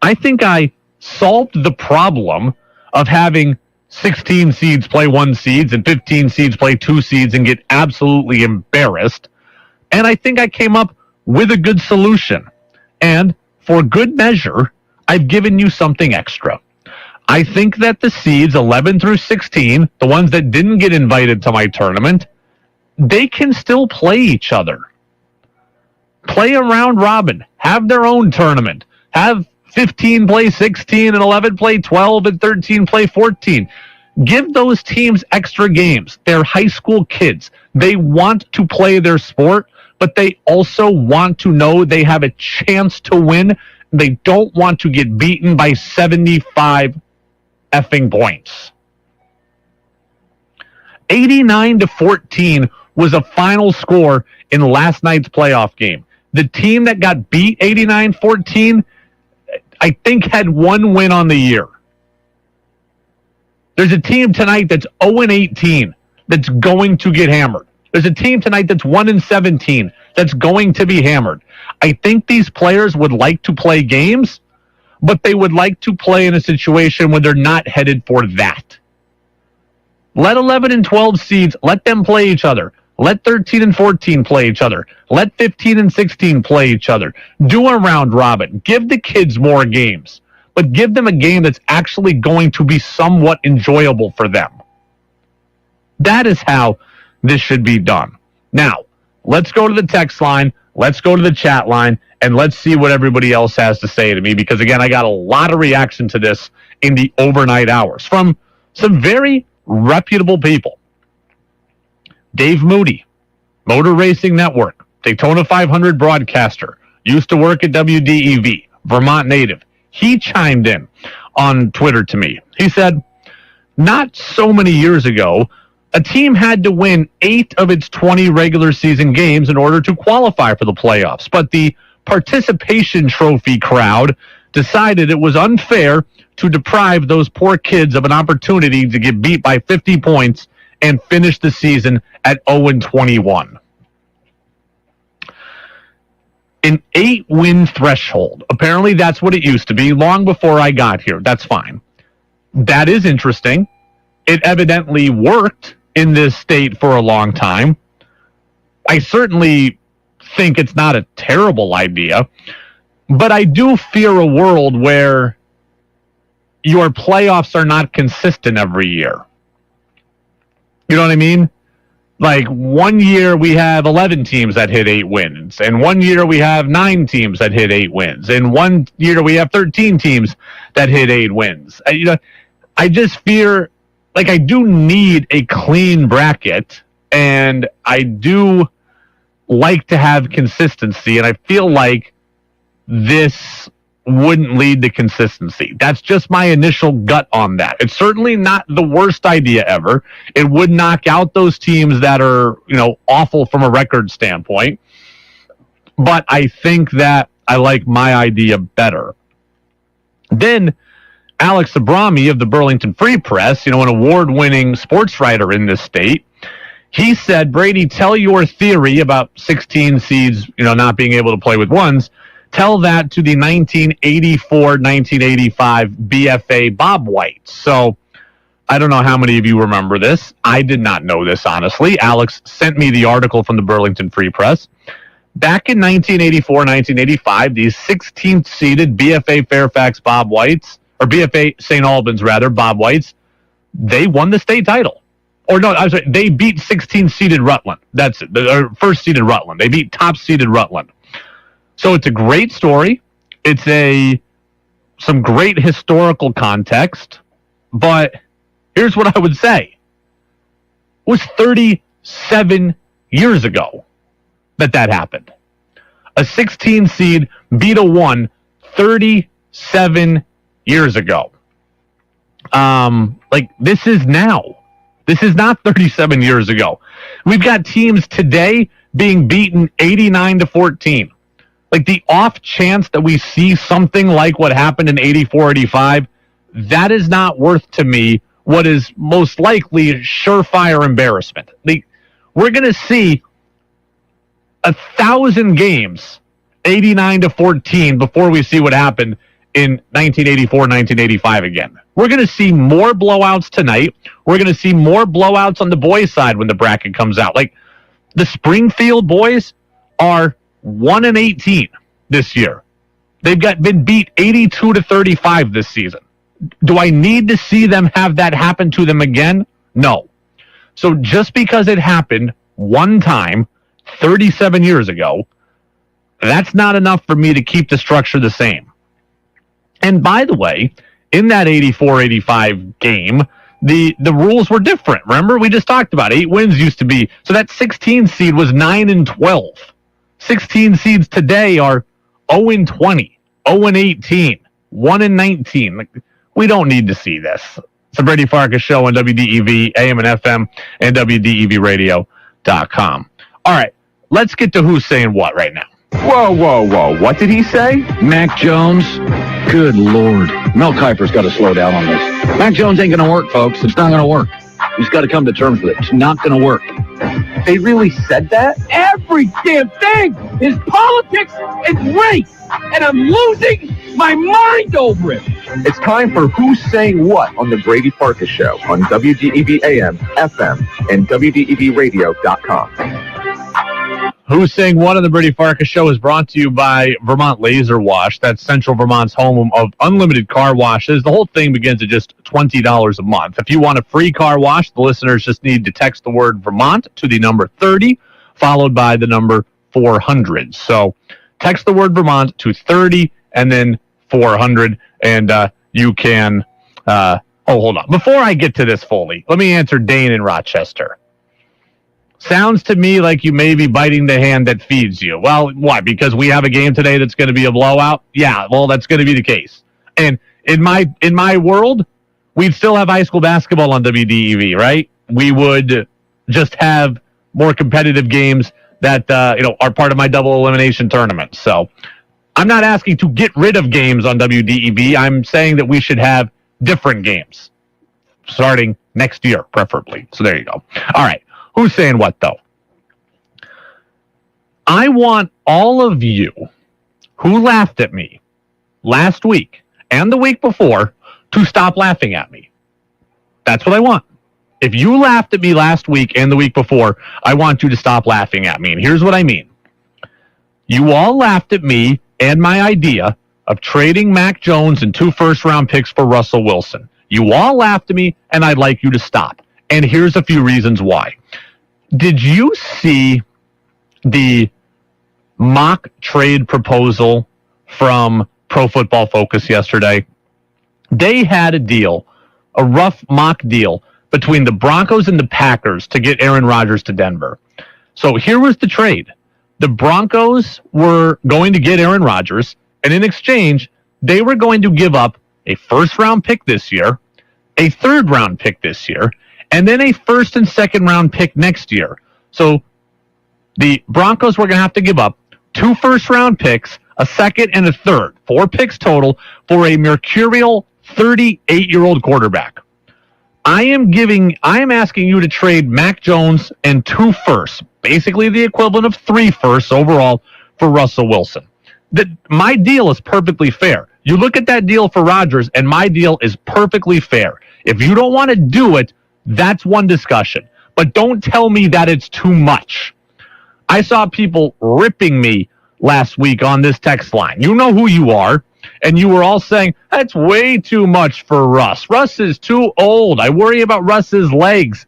I think I solved the problem of having 16 seeds play 1 seeds and 15 seeds play 2 seeds and get absolutely embarrassed. And I think I came up with a good solution. And for good measure, I've given you something extra. I think that the seeds 11 through 16, the ones that didn't get invited to my tournament, they can still play each other. Play a round robin. Have their own tournament. Have 15 play 16 and 11 play 12 and 13 play 14. Give those teams extra games. They're high school kids. They want to play their sport, but they also want to know they have a chance to win. They don't want to get beaten by 75 effing points. 89-14 was a final score in last night's playoff game. The team that got beat 89-14, I think, had 1 win on the year. There's a team tonight that's 0-18 that's going to get hammered. There's a team tonight that's 1-17 that's going to be hammered. I think these players would like to play games, but they would like to play in a situation where they're not headed for that. Let 11 and 12 seeds, let them play each other. Let 13 and 14 play each other. Let 15 and 16 play each other. Do a round robin. Give the kids more games, but give them a game that's actually going to be somewhat enjoyable for them. That is how this should be done. Now, let's go to the text line. Let's go to the chat line, and let's see what everybody else has to say to me, because, again, I got a lot of reaction to this in the overnight hours from some very reputable people. Dave Moody, Motor Racing Network, Daytona 500 broadcaster, used to work at WDEV, Vermont native. He chimed in on Twitter to me. He said, not so many years ago, a team had to win 8 of its 20 regular season games in order to qualify for the playoffs, but the participation trophy crowd decided it was unfair to deprive those poor kids of an opportunity to get beat by 50 points and finish the season at 0-21. An 8-win threshold. Apparently that's what it used to be long before I got here. That's fine. That is interesting. It evidently worked in this state for a long time. I certainly think it's not a terrible idea, but I do fear a world where your playoffs are not consistent every year. You know what I mean? Like, one year we have 11 teams that hit 8 wins, and one year we have 9 teams that hit 8 wins, and one year we have 13 teams that hit 8 wins. I just fear, like, I do need a clean bracket, and I do like to have consistency, and I feel like this wouldn't lead to consistency. That's just my initial gut on that. It's certainly not the worst idea ever. It would knock out those teams that are, awful from a record standpoint. But I think that I like my idea better. Then Alex Abrami of the Burlington Free Press, an award-winning sports writer in this state, he said, Brady, tell your theory about 16 seeds, not being able to play with ones. Tell that to the 1984-1985 BFA Bob White. So I don't know how many of you remember this. I did not know this, honestly. Alex sent me the article from the Burlington Free Press. Back in 1984-1985, these 16th seeded BFA Fairfax Bob Whites, or BFA St. Albans, rather, Bob Whites, they won the state title. Or no, I'm sorry, they beat 16th seeded Rutland. That's it. Or first seeded Rutland. They beat top seeded Rutland. So it's a great story. It's some great historical context. But here's what I would say. It was 37 years ago that happened. A 16 seed beat a 1 37 years ago. This is now. This is not 37 years ago. We've got teams today being beaten 89-14. Like, the off chance that we see something like what happened in 84-85, that is not worth to me what is most likely surefire embarrassment. We're going to see 1,000 games, 89-14, before we see what happened in 1984, 1985 again. We're going to see more blowouts tonight. We're going to see more blowouts on the boys' side when the bracket comes out. Like, the Springfield boys are 1-18 this year. They've been beat 82-35 this season. Do I need to see them have that happen to them again? No. So just because it happened one time 37 years ago, that's not enough for me to keep the structure the same. And by the way, in that 84-85 game, the rules were different. Remember, we just talked about 8 wins used to be. So that 16 seed was 9-12. 16 seeds today are 0-20, 0-18, 1-19. Like, we don't need to see this. It's the Brady Farkas Show on WDEV, AM and FM, and WDEVradio.com. All right, let's get to who's saying what right now. Whoa, whoa, whoa. What did he say? Mac Jones? Good Lord. Mel Kiper's got to slow down on this. Mac Jones ain't going to work, folks. It's not going to work. He's got to come to terms with it. It's not going to work. They really said that? Every damn thing is politics and race, and I'm losing my mind over it. It's time for Who's Saying What on the Brady Farkas Show on WDEV AM, FM, and WDEVradio.com. Who's Saying What on the Brady Farkas Show is brought to you by Vermont Laser Wash. That's Central Vermont's home of unlimited car washes. The whole thing begins at just $20 a month. If you want a free car wash, the listeners just need to text the word Vermont to the number 30, followed by the number 400. So text the word Vermont to 30 and then 400, and you can... hold on. Before I get to this fully, let me answer Dane in Rochester. Sounds to me like you may be biting the hand that feeds you. Well, what? Because we have a game today that's going to be a blowout? Yeah, well, that's going to be the case. And in my world, we'd still have high school basketball on WDEV, right? We would just have more competitive games that are part of my double elimination tournament. So I'm not asking to get rid of games on WDEV. I'm saying that we should have different games starting next year, preferably. So there you go. All right. Who's saying what, though? I want all of you who laughed at me last week and the week before to stop laughing at me. That's what I want. If you laughed at me last week and the week before, I want you to stop laughing at me. And here's what I mean. You all laughed at me and my idea of trading Mac Jones and 2 first-round picks for Russell Wilson. You all laughed at me, and I'd like you to stop. And here's a few reasons why. Did you see the mock trade proposal from Pro Football Focus yesterday? They had a deal, a rough mock deal, between the Broncos and the Packers to get Aaron Rodgers to Denver. So here was the trade. The Broncos were going to get Aaron Rodgers, and in exchange, they were going to give up a first-round pick this year, a third-round pick this year, and then a first and second round pick next year. So the Broncos were going to have to give up 2 first round picks, a second and a third, 4 picks total for a mercurial 38-year-old quarterback. I am asking you to trade Mac Jones and 2 firsts, basically the equivalent of 3 firsts overall for Russell Wilson. My deal is perfectly fair. You look at that deal for Rodgers, and my deal is perfectly fair. If you don't want to do it, that's one discussion. But don't tell me that it's too much. I saw people ripping me last week on this text line. You know who you are. And you were all saying, that's way too much for Russ. Russ is too old. I worry about Russ's legs.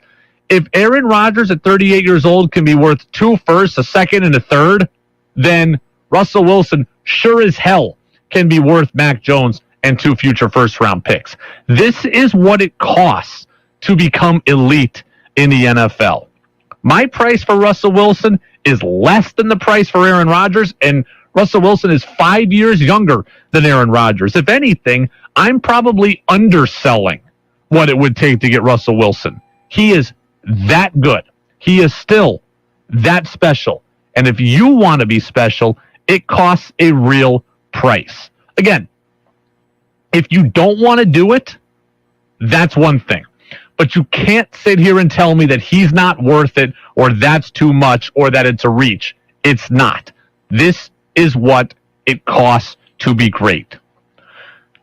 If Aaron Rodgers at 38 years old can be worth 2 firsts, a second, and a third, then Russell Wilson sure as hell can be worth Mac Jones and 2 future first-round picks. This is what it costs to become elite in the NFL. My price for Russell Wilson is less than the price for Aaron Rodgers, and Russell Wilson is 5 years younger than Aaron Rodgers. If anything, I'm probably underselling what it would take to get Russell Wilson. He is that good. He is still that special. And if you want to be special, it costs a real price. Again, if you don't want to do it, that's one thing. But you can't sit here and tell me that he's not worth it, or that's too much, or that it's a reach. It's not. This is what it costs to be great.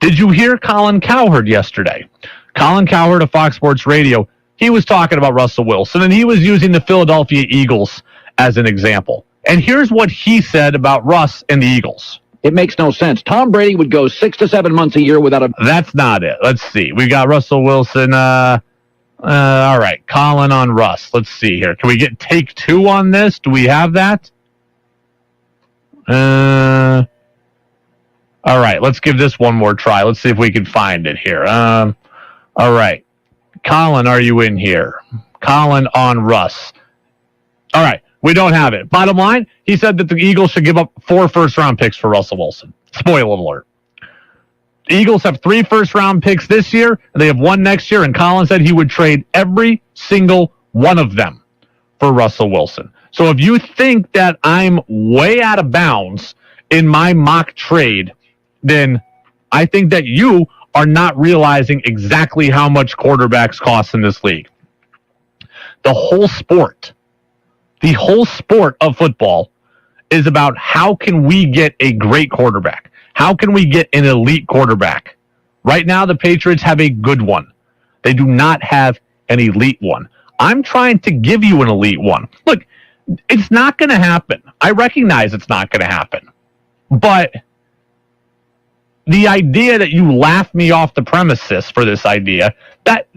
Did you hear Colin Cowherd yesterday? Colin Cowherd of Fox Sports Radio, he was talking about Russell Wilson, and he was using the Philadelphia Eagles as an example. And here's what he said about Russ and the Eagles. It makes no sense. Tom Brady would go 6 to 7 months a year without a... That's not it. Let's see. We got Russell Wilson. All right. Colin on Russ. Let's see here. Can we get take 2 on this? Do we have that? All right. Let's give this one more try. Let's see if we can find it here. All right. Colin, are you in here? Colin on Russ. All right. We don't have it. Bottom line, he said that the Eagles should give up 4 first-round picks for Russell Wilson. Spoiler alert. The Eagles have 3 first-round picks this year, and they have 1 next year, and Colin said he would trade every single one of them for Russell Wilson. So if you think that I'm way out of bounds in my mock trade, then I think that you are not realizing exactly how much quarterbacks cost in this league. The whole sport of football is about how can we get a great quarterback? How can we get an elite quarterback? Right now, the Patriots have a good one. They do not have an elite one. I'm trying to give you an elite one. Look, it's not going to happen. I recognize it's not going to happen. But the idea that you laugh me off the premises for this idea, that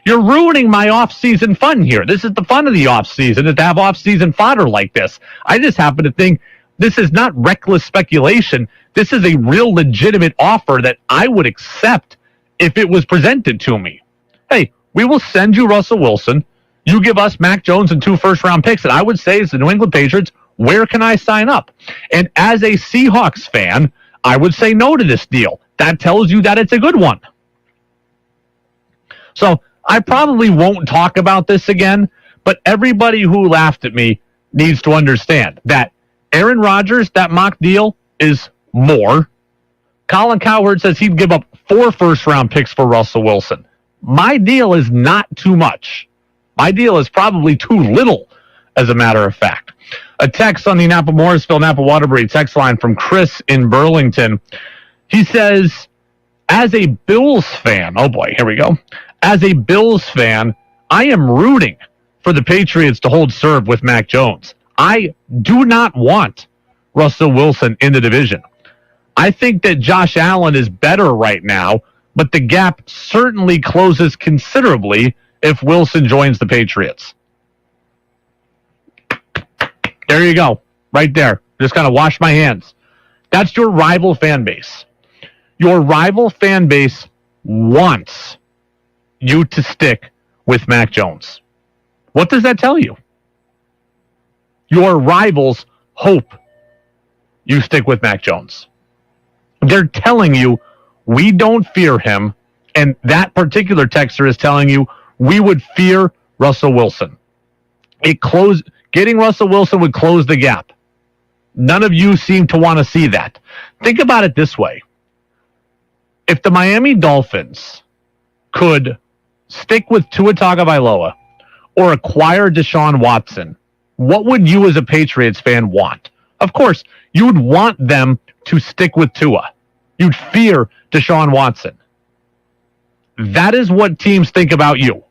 you're ruining my off-season fun here. This is the fun of the off-season, is to have off-season fodder like this. I just happen to think this is not reckless speculation. This is a real legitimate offer that I would accept if it was presented to me. Hey, we will send you Russell Wilson. You give us Mac Jones and 2 first-round picks. And I would say, as the New England Patriots, where can I sign up? And as a Seahawks fan, I would say no to this deal. That tells you that it's a good one. So I probably won't talk about this again, but everybody who laughed at me needs to understand that Aaron Rodgers, that mock deal, is more. Colin Cowherd says he'd give up 4 first-round picks for Russell Wilson. My deal is not too much. My deal is probably too little, as a matter of fact. A text on the Napa Morrisville, Napa Waterbury text line from Chris in Burlington. He says, as a Bills fan, oh boy, here we go. As a Bills fan, I am rooting for the Patriots to hold serve with Mac Jones. I do not want Russell Wilson in the division. I think that Josh Allen is better right now, but the gap certainly closes considerably if Wilson joins the Patriots. There you go. Right there. Just kind of wash my hands. That's your rival fan base. Your rival fan base wants you to stick with Mac Jones. What does that tell you? Your rivals hope you stick with Mac Jones. They're telling you, we don't fear him, and that particular texter is telling you, we would fear Russell Wilson. Getting Russell Wilson would close the gap. None of you seem to want to see that. Think about it this way. If the Miami Dolphins could stick with Tua Tagovailoa or acquire Deshaun Watson, what would you as a Patriots fan want? Of course, you would want them to stick with Tua. You'd fear Deshaun Watson. That is what teams think about you.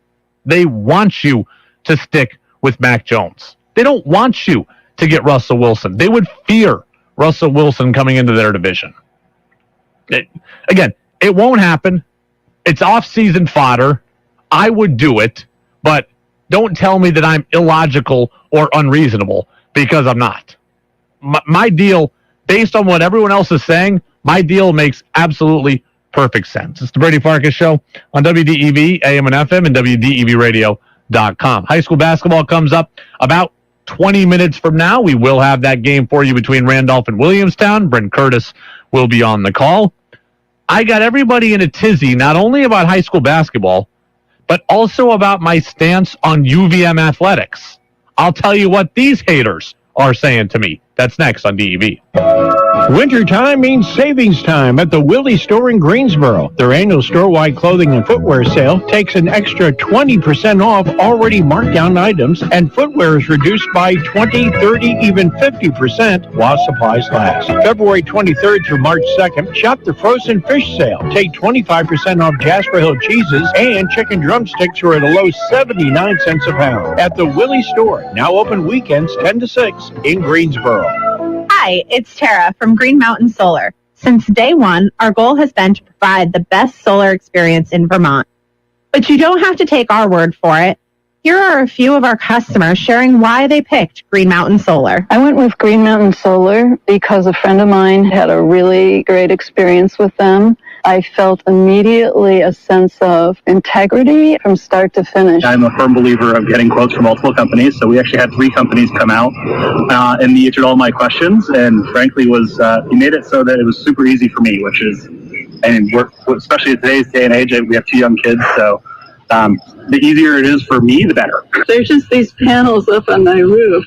They want you to stick with Mac Jones. They don't want you to get Russell Wilson. They would fear Russell Wilson coming into their division. It won't happen. It's off-season fodder. I would do it, but don't tell me that I'm illogical or unreasonable, because I'm not. My deal, based on what everyone else is saying, my deal makes absolutely perfect sense. It's the Brady Farkas Show on WDEV, AM and FM, and WDEVradio.com. High school basketball comes up about 20 minutes from now. We will have that game for you between Randolph and Williamstown. Brent Curtis will be on the call. I got everybody in a tizzy, not only about high school basketball, but also about my stance on UVM athletics. I'll tell you what these haters are saying to me. That's next on DEV. Wintertime means savings time at the Willie store in Greensboro. Their annual store-wide clothing and footwear sale takes an extra 20% off already marked down items, and footwear is reduced by 20, 30, even 50% while supplies last. February 23rd through March 2nd, shop the frozen fish sale. Take 25% off Jasper Hill cheeses, and chicken drumsticks are at a low 79 cents a pound at the Willie store, now open weekends 10 to 6 in Greensboro. Hi, it's Tara from Green Mountain Solar. Since day one, our goal has been to provide the best solar experience in Vermont. But you don't have to take our word for it. Here are a few of our customers sharing why they picked Green Mountain Solar. I went with Green Mountain Solar because a friend of mine had a really great experience with them. I felt immediately a sense of integrity from start to finish. I'm a firm believer of getting quotes from multiple companies, so we actually had 3 companies come out and he answered all my questions, and frankly he made it so that it was super easy for me, which is, and especially in today's day and age, we have 2 young kids, so the easier it is for me, the better. There's just these panels up on my roof,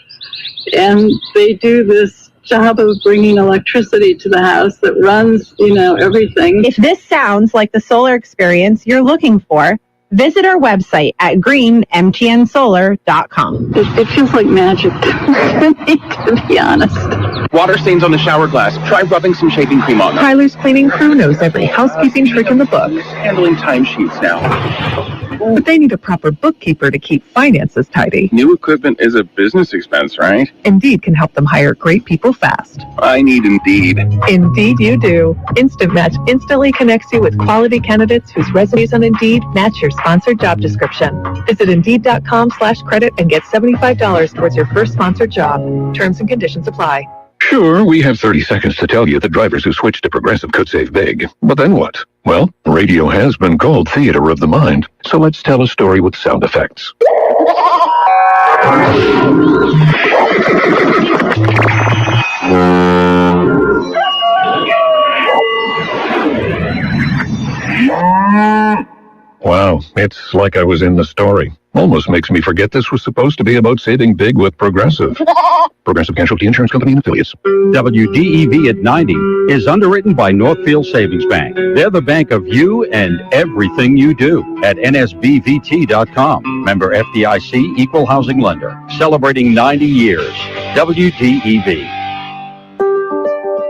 and they do this job of bringing electricity to the house that runs, everything. If this sounds like the solar experience you're looking for, visit our website at greenmtnsolar.com. It feels like magic to be honest. Water stains on the shower glass. Try rubbing some shaving cream on them. Tyler's cleaning crew knows every housekeeping trick in the book. Handling timesheets now. But they need a proper bookkeeper to keep finances tidy. New equipment is a business expense, right? Indeed can help them hire great people fast. I need Indeed. Indeed you do. Instant Match instantly connects you with quality candidates whose resumes on Indeed match your sponsored job description. Visit Indeed.com/credit and get $75 towards your first sponsored job. Terms and conditions apply. Sure, we have 30 seconds to tell you that drivers who switch to Progressive could save big. But then what? Well, radio has been called theater of the mind, so let's tell a story with sound effects. Wow, it's like I was in the story. Almost makes me forget this was supposed to be about saving big with Progressive. Progressive Casualty Insurance Company and Affiliates. WDEV at 90 is underwritten by Northfield Savings Bank. They're the bank of you and everything you do at nsbvt.com. Member FDIC, equal housing lender. Celebrating 90 years. WDEV.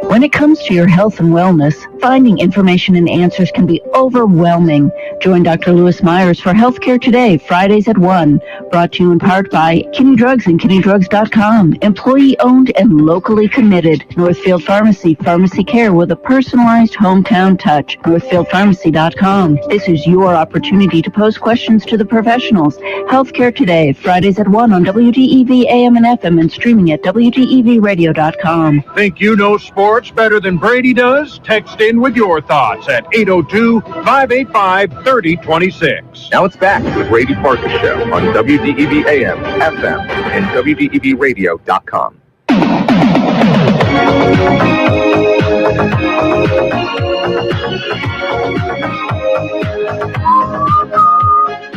When it comes to your health and wellness, finding information and answers can be overwhelming. Join Dr. Lewis Myers for Healthcare Today, Fridays at 1. Brought to you in part by Kinney Drugs and KinneyDrugs.com. Employee-owned and locally committed. Northfield Pharmacy, pharmacy care with a personalized hometown touch. NorthfieldPharmacy.com. This is your opportunity to pose questions to the professionals. Healthcare Today, Fridays at 1 on WDEV AM and FM and streaming at WDEVradio.com. Think you know sports better than Brady does? Text in with your thoughts at 802-585-3026. Now it's back to the Brady Farkas Show on WDEV AM, FM, and WDEVradio.com.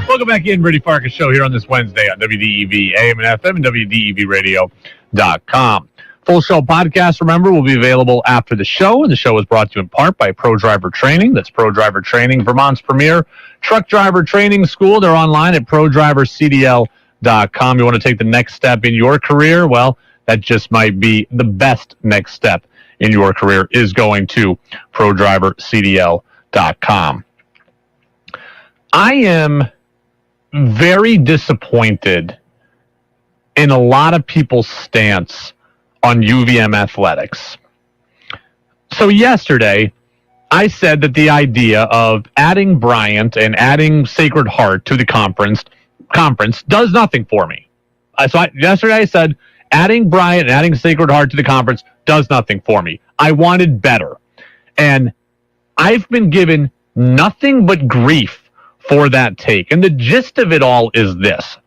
Welcome back in, Brady Farkas Show here on this Wednesday on WDEV AM and FM and WDEVradio.com. Full show podcast, remember, will be available after the show, and the show is brought to you in part by Pro Driver Training. That's Pro Driver Training, Vermont's premier truck driver training school. They're online at prodrivercdl.com. You want to take the next step in your career? Well, that just might be the best next step in your career is going to prodrivercdl.com. I am very disappointed in a lot of people's stance on UVM athletics. So yesterday, I said that the idea of adding Bryant and adding Sacred Heart to the conference does nothing for me. Yesterday I said adding Bryant and adding Sacred Heart to the conference does nothing for me. I wanted better. And I've been given nothing but grief for that take. And the gist of it all is this.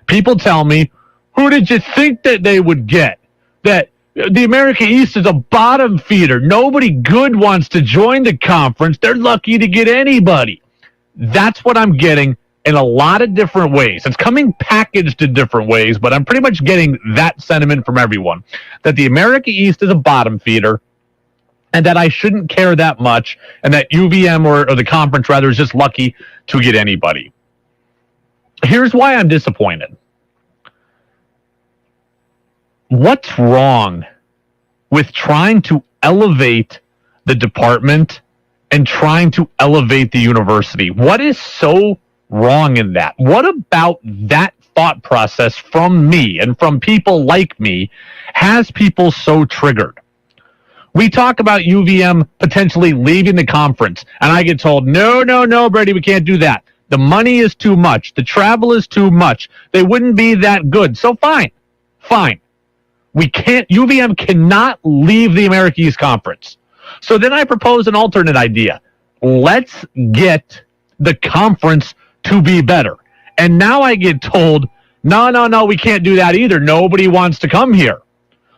People tell me, who did you think that they would get? That the America East is a bottom feeder. Nobody good wants to join the conference. They're lucky to get anybody. That's what I'm getting in a lot of different ways. It's coming packaged in different ways, but I'm pretty much getting that sentiment from everyone, that the America East is a bottom feeder, and that I shouldn't care that much, and that UVM, or the conference rather, is just lucky to get anybody. Here's why I'm disappointed. What's wrong with trying to elevate the department and trying to elevate the university? What is so wrong in that? What about that thought process from me and from people like me has people so triggered? We talk about UVM potentially leaving the conference, and I get told, no, Brady, we can't do that. The money is too much. The travel is too much. They wouldn't be that good. So fine. UVM cannot leave the America East Conference. So then I propose an alternate idea. Let's get the conference to be better. And now I get told, no, we can't do that either. Nobody wants to come here.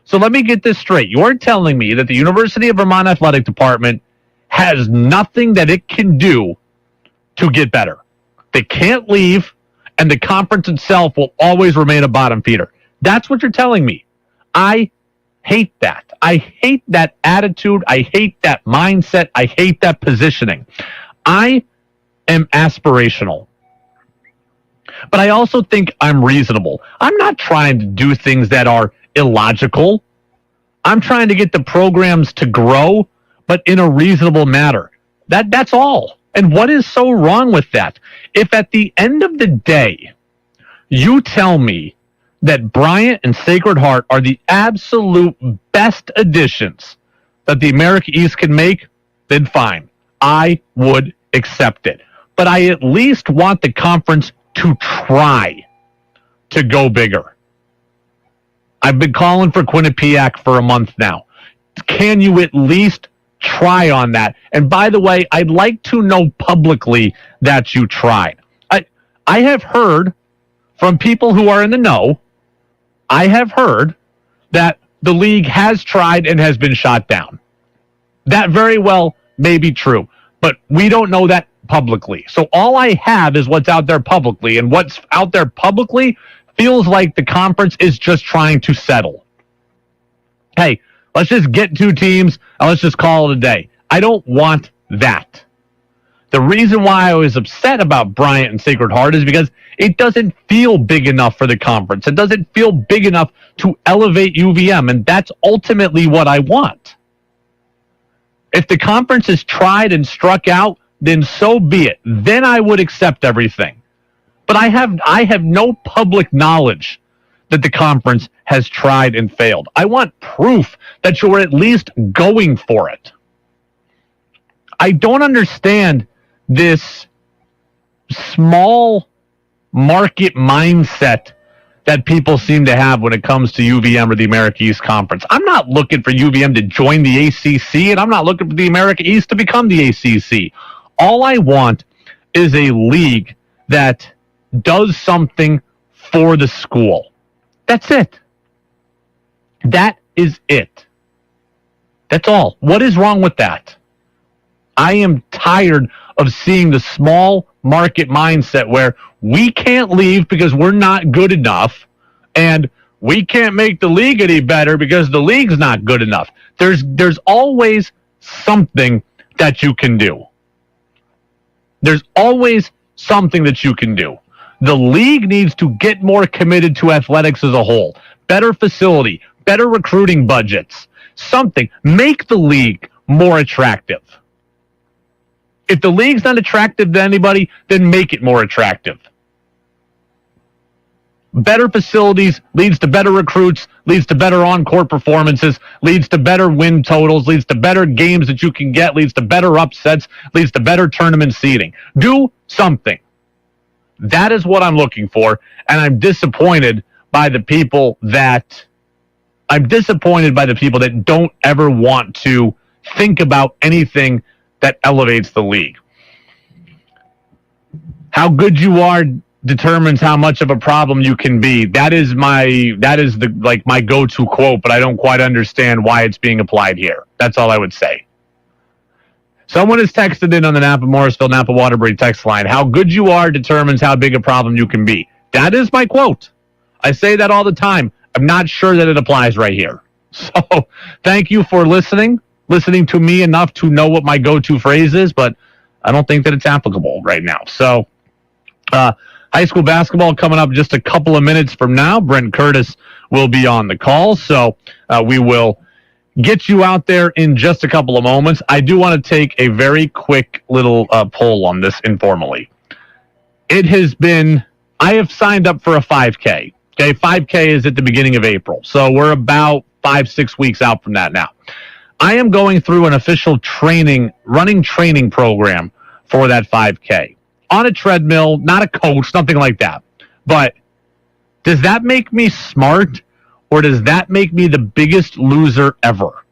So let me get this straight. You're telling me that the University of Vermont Athletic Department has nothing that it can do to get better. They can't leave, and the conference itself will always remain a bottom feeder. That's what you're telling me. I hate that. I hate that attitude. I hate that mindset. I hate that positioning. I am aspirational. But I also think I'm reasonable. I'm not trying to do things that are illogical. I'm trying to get the programs to grow, but in a reasonable manner. That's all. And what is so wrong with that? If at the end of the day, you tell me that Bryant and Sacred Heart are the absolute best additions that the America East can make, then fine. I would accept it. But I at least want the conference to try to go bigger. I've been calling for Quinnipiac for a month now. Can you at least try on that? And by the way, I'd like to know publicly that you tried. I have heard from people who are in the know, I have heard that the league has tried and has been shot down. That very well may be true, but we don't know that publicly. So all I have is what's out there publicly, and what's out there publicly feels like the conference is just trying to settle. Hey, let's just get 2 teams and let's just call it a day. I don't want that. The reason why I was upset about Bryant and Sacred Heart is because it doesn't feel big enough for the conference. It doesn't feel big enough to elevate UVM, and that's ultimately what I want. If the conference is tried and struck out, then so be it. Then I would accept everything. But I have no public knowledge that the conference has tried and failed. I want proof that you're at least going for it. I don't understand this small market mindset that people seem to have when it comes to UVM or the America East Conference. I'm not looking for UVM to join the ACC, and I'm not looking for the America East to become the ACC. All I want is a league that does something for the school. That's it. That is it. That's all. What is wrong with that? I am tired of seeing the small market mindset where we can't leave because we're not good enough, and we can't make the league any better because the league's not good enough. There's always something that you can do. There's always something that you can do. The league needs to get more committed to athletics as a whole. Better facility, better recruiting budgets, something. Make the league more attractive. If the league's not attractive to anybody, then make it more attractive. Better facilities leads to better recruits, leads to better on-court performances, leads to better win totals, leads to better games that you can get, leads to better upsets, leads to better tournament seeding. Do something. That is what I'm looking for, and I'm disappointed by the people that don't ever want to think about anything that elevates the league. How good you are determines how much of a problem you can be. That is my go-to quote, but I don't quite understand why it's being applied here. That's all I would say. Someone has texted in on the Napa Morrisville, Napa Waterbury text line, how good you are determines how big a problem you can be. That is my quote. I say that all the time. I'm not sure that it applies right here. So thank you for listening to me enough to know what my go-to phrase is, but I don't think that it's applicable right now. So high school basketball coming up just a couple of minutes from now. Brent Curtis will be on the call, so we will get you out there in just a couple of moments. I do want to take a very quick little poll on this informally. I have signed up for a 5K. Okay, 5K is at the beginning of April, so we're about 5-6 weeks out from that now. I am going through an official running training program for that 5K. On a treadmill, not a coach, something like that. But does that make me smart, or does that make me the biggest loser ever?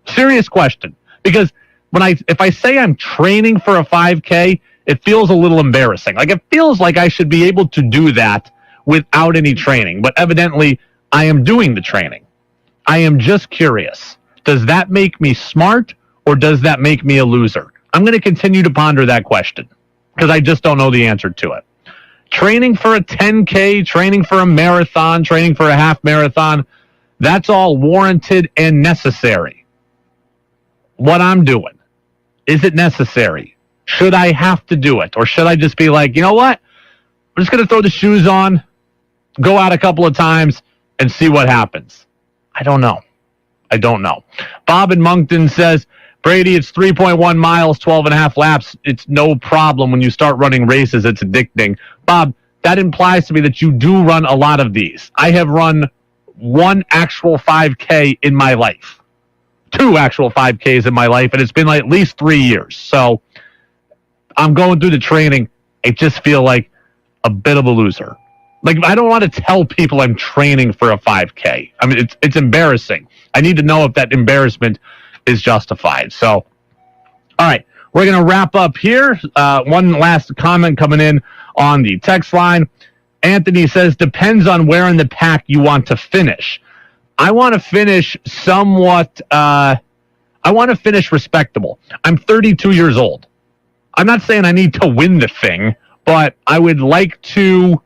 Serious question. Because if I say I'm training for a 5K, it feels a little embarrassing. Like, it feels like I should be able to do that without any training. But evidently, I am doing the training. I am just curious. Does that make me smart, or does that make me a loser? I'm going to continue to ponder that question because I just don't know the answer to it. Training for a 10K, training for a marathon, training for a half marathon, that's all warranted and necessary. What I'm doing, is it necessary? Should I have to do it? Or should I just be like, you know what? I'm just going to throw the shoes on, go out a couple of times, and see what happens. I don't know. Bob in Moncton says, Brady, it's 3.1 miles, 12.5 laps. It's no problem when you start running races. It's addicting. Bob, that implies to me that you do run a lot of these. I have run one actual 5K in my life, 2 actual 5Ks in my life, and it's been like at least 3 years. So I'm going through the training. I just feel like a bit of a loser. Like, I don't want to tell people I'm training for a 5K. I mean, it's embarrassing. I need to know if that embarrassment is justified. So, all right, we're going to wrap up here. One last comment coming in on the text line. Anthony says, depends on where in the pack you want to finish. I want to finish somewhat, I want to finish respectable. I'm 32 years old. I'm not saying I need to win the thing, but I would like to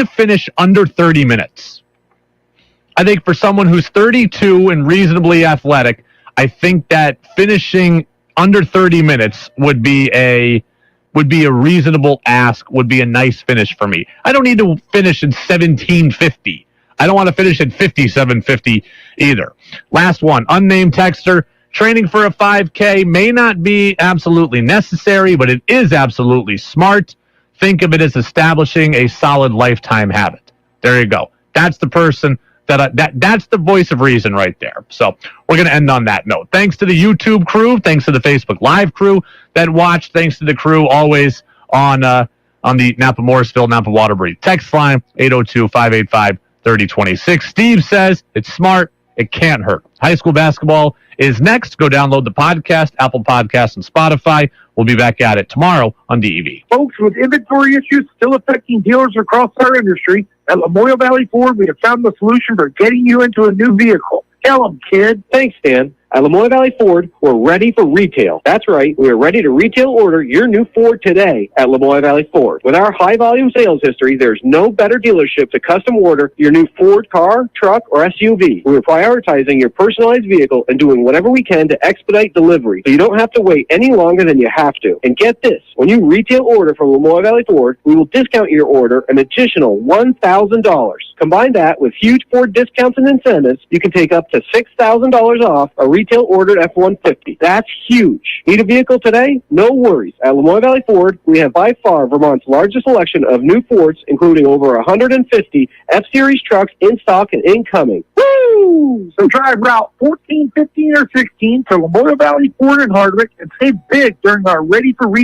finish under 30 minutes. I think for someone who's 32 and reasonably athletic, I think that finishing under 30 minutes would be a reasonable ask, would be a nice finish for me. I don't need to finish in 17:50. I don't want to finish at 57:50 either. Last one, unnamed texter. Training for a 5K may not be absolutely necessary, but it is absolutely smart. Think of it as establishing a solid lifetime habit. There you go. That's the person that's the voice of reason right there. So we're going to end on that note. Thanks to the YouTube crew. Thanks to the Facebook Live crew that watched. Thanks to the crew always on the Napa Morrisville, Napa Waterbury text line, 802-585-3026. Steve says it's smart. It can't hurt. High school basketball is next. Go download the podcast, Apple Podcasts, and Spotify. We'll be back at it tomorrow on DEV. Folks, with inventory issues still affecting dealers across our industry, at Lamoille Valley Ford, we have found the solution for getting you into a new vehicle. Tell them, kid. Thanks, Dan. At Lamoille Valley Ford, we're ready for retail. That's right. We're ready to retail order your new Ford today at Lamoille Valley Ford. With our high-volume sales history, there's no better dealership to custom order your new Ford car, truck, or SUV. We're prioritizing your personalized vehicle and doing whatever we can to expedite delivery so you don't have to wait any longer than you have to. And get this, when you retail order from Lamoille Valley Ford, we will discount your order an additional $1,000. Combine that with huge Ford discounts and incentives, you can take up to $6,000 off a retail ordered F-150. That's huge. Need a vehicle today? No worries. At Lamoille Valley Ford, we have by far Vermont's largest selection of new Fords, including over 150 F-Series trucks in stock and incoming. Woo! So drive Route 14, 15, or 16 to Lamoille Valley Ford in Hardwick and save big during our Ready for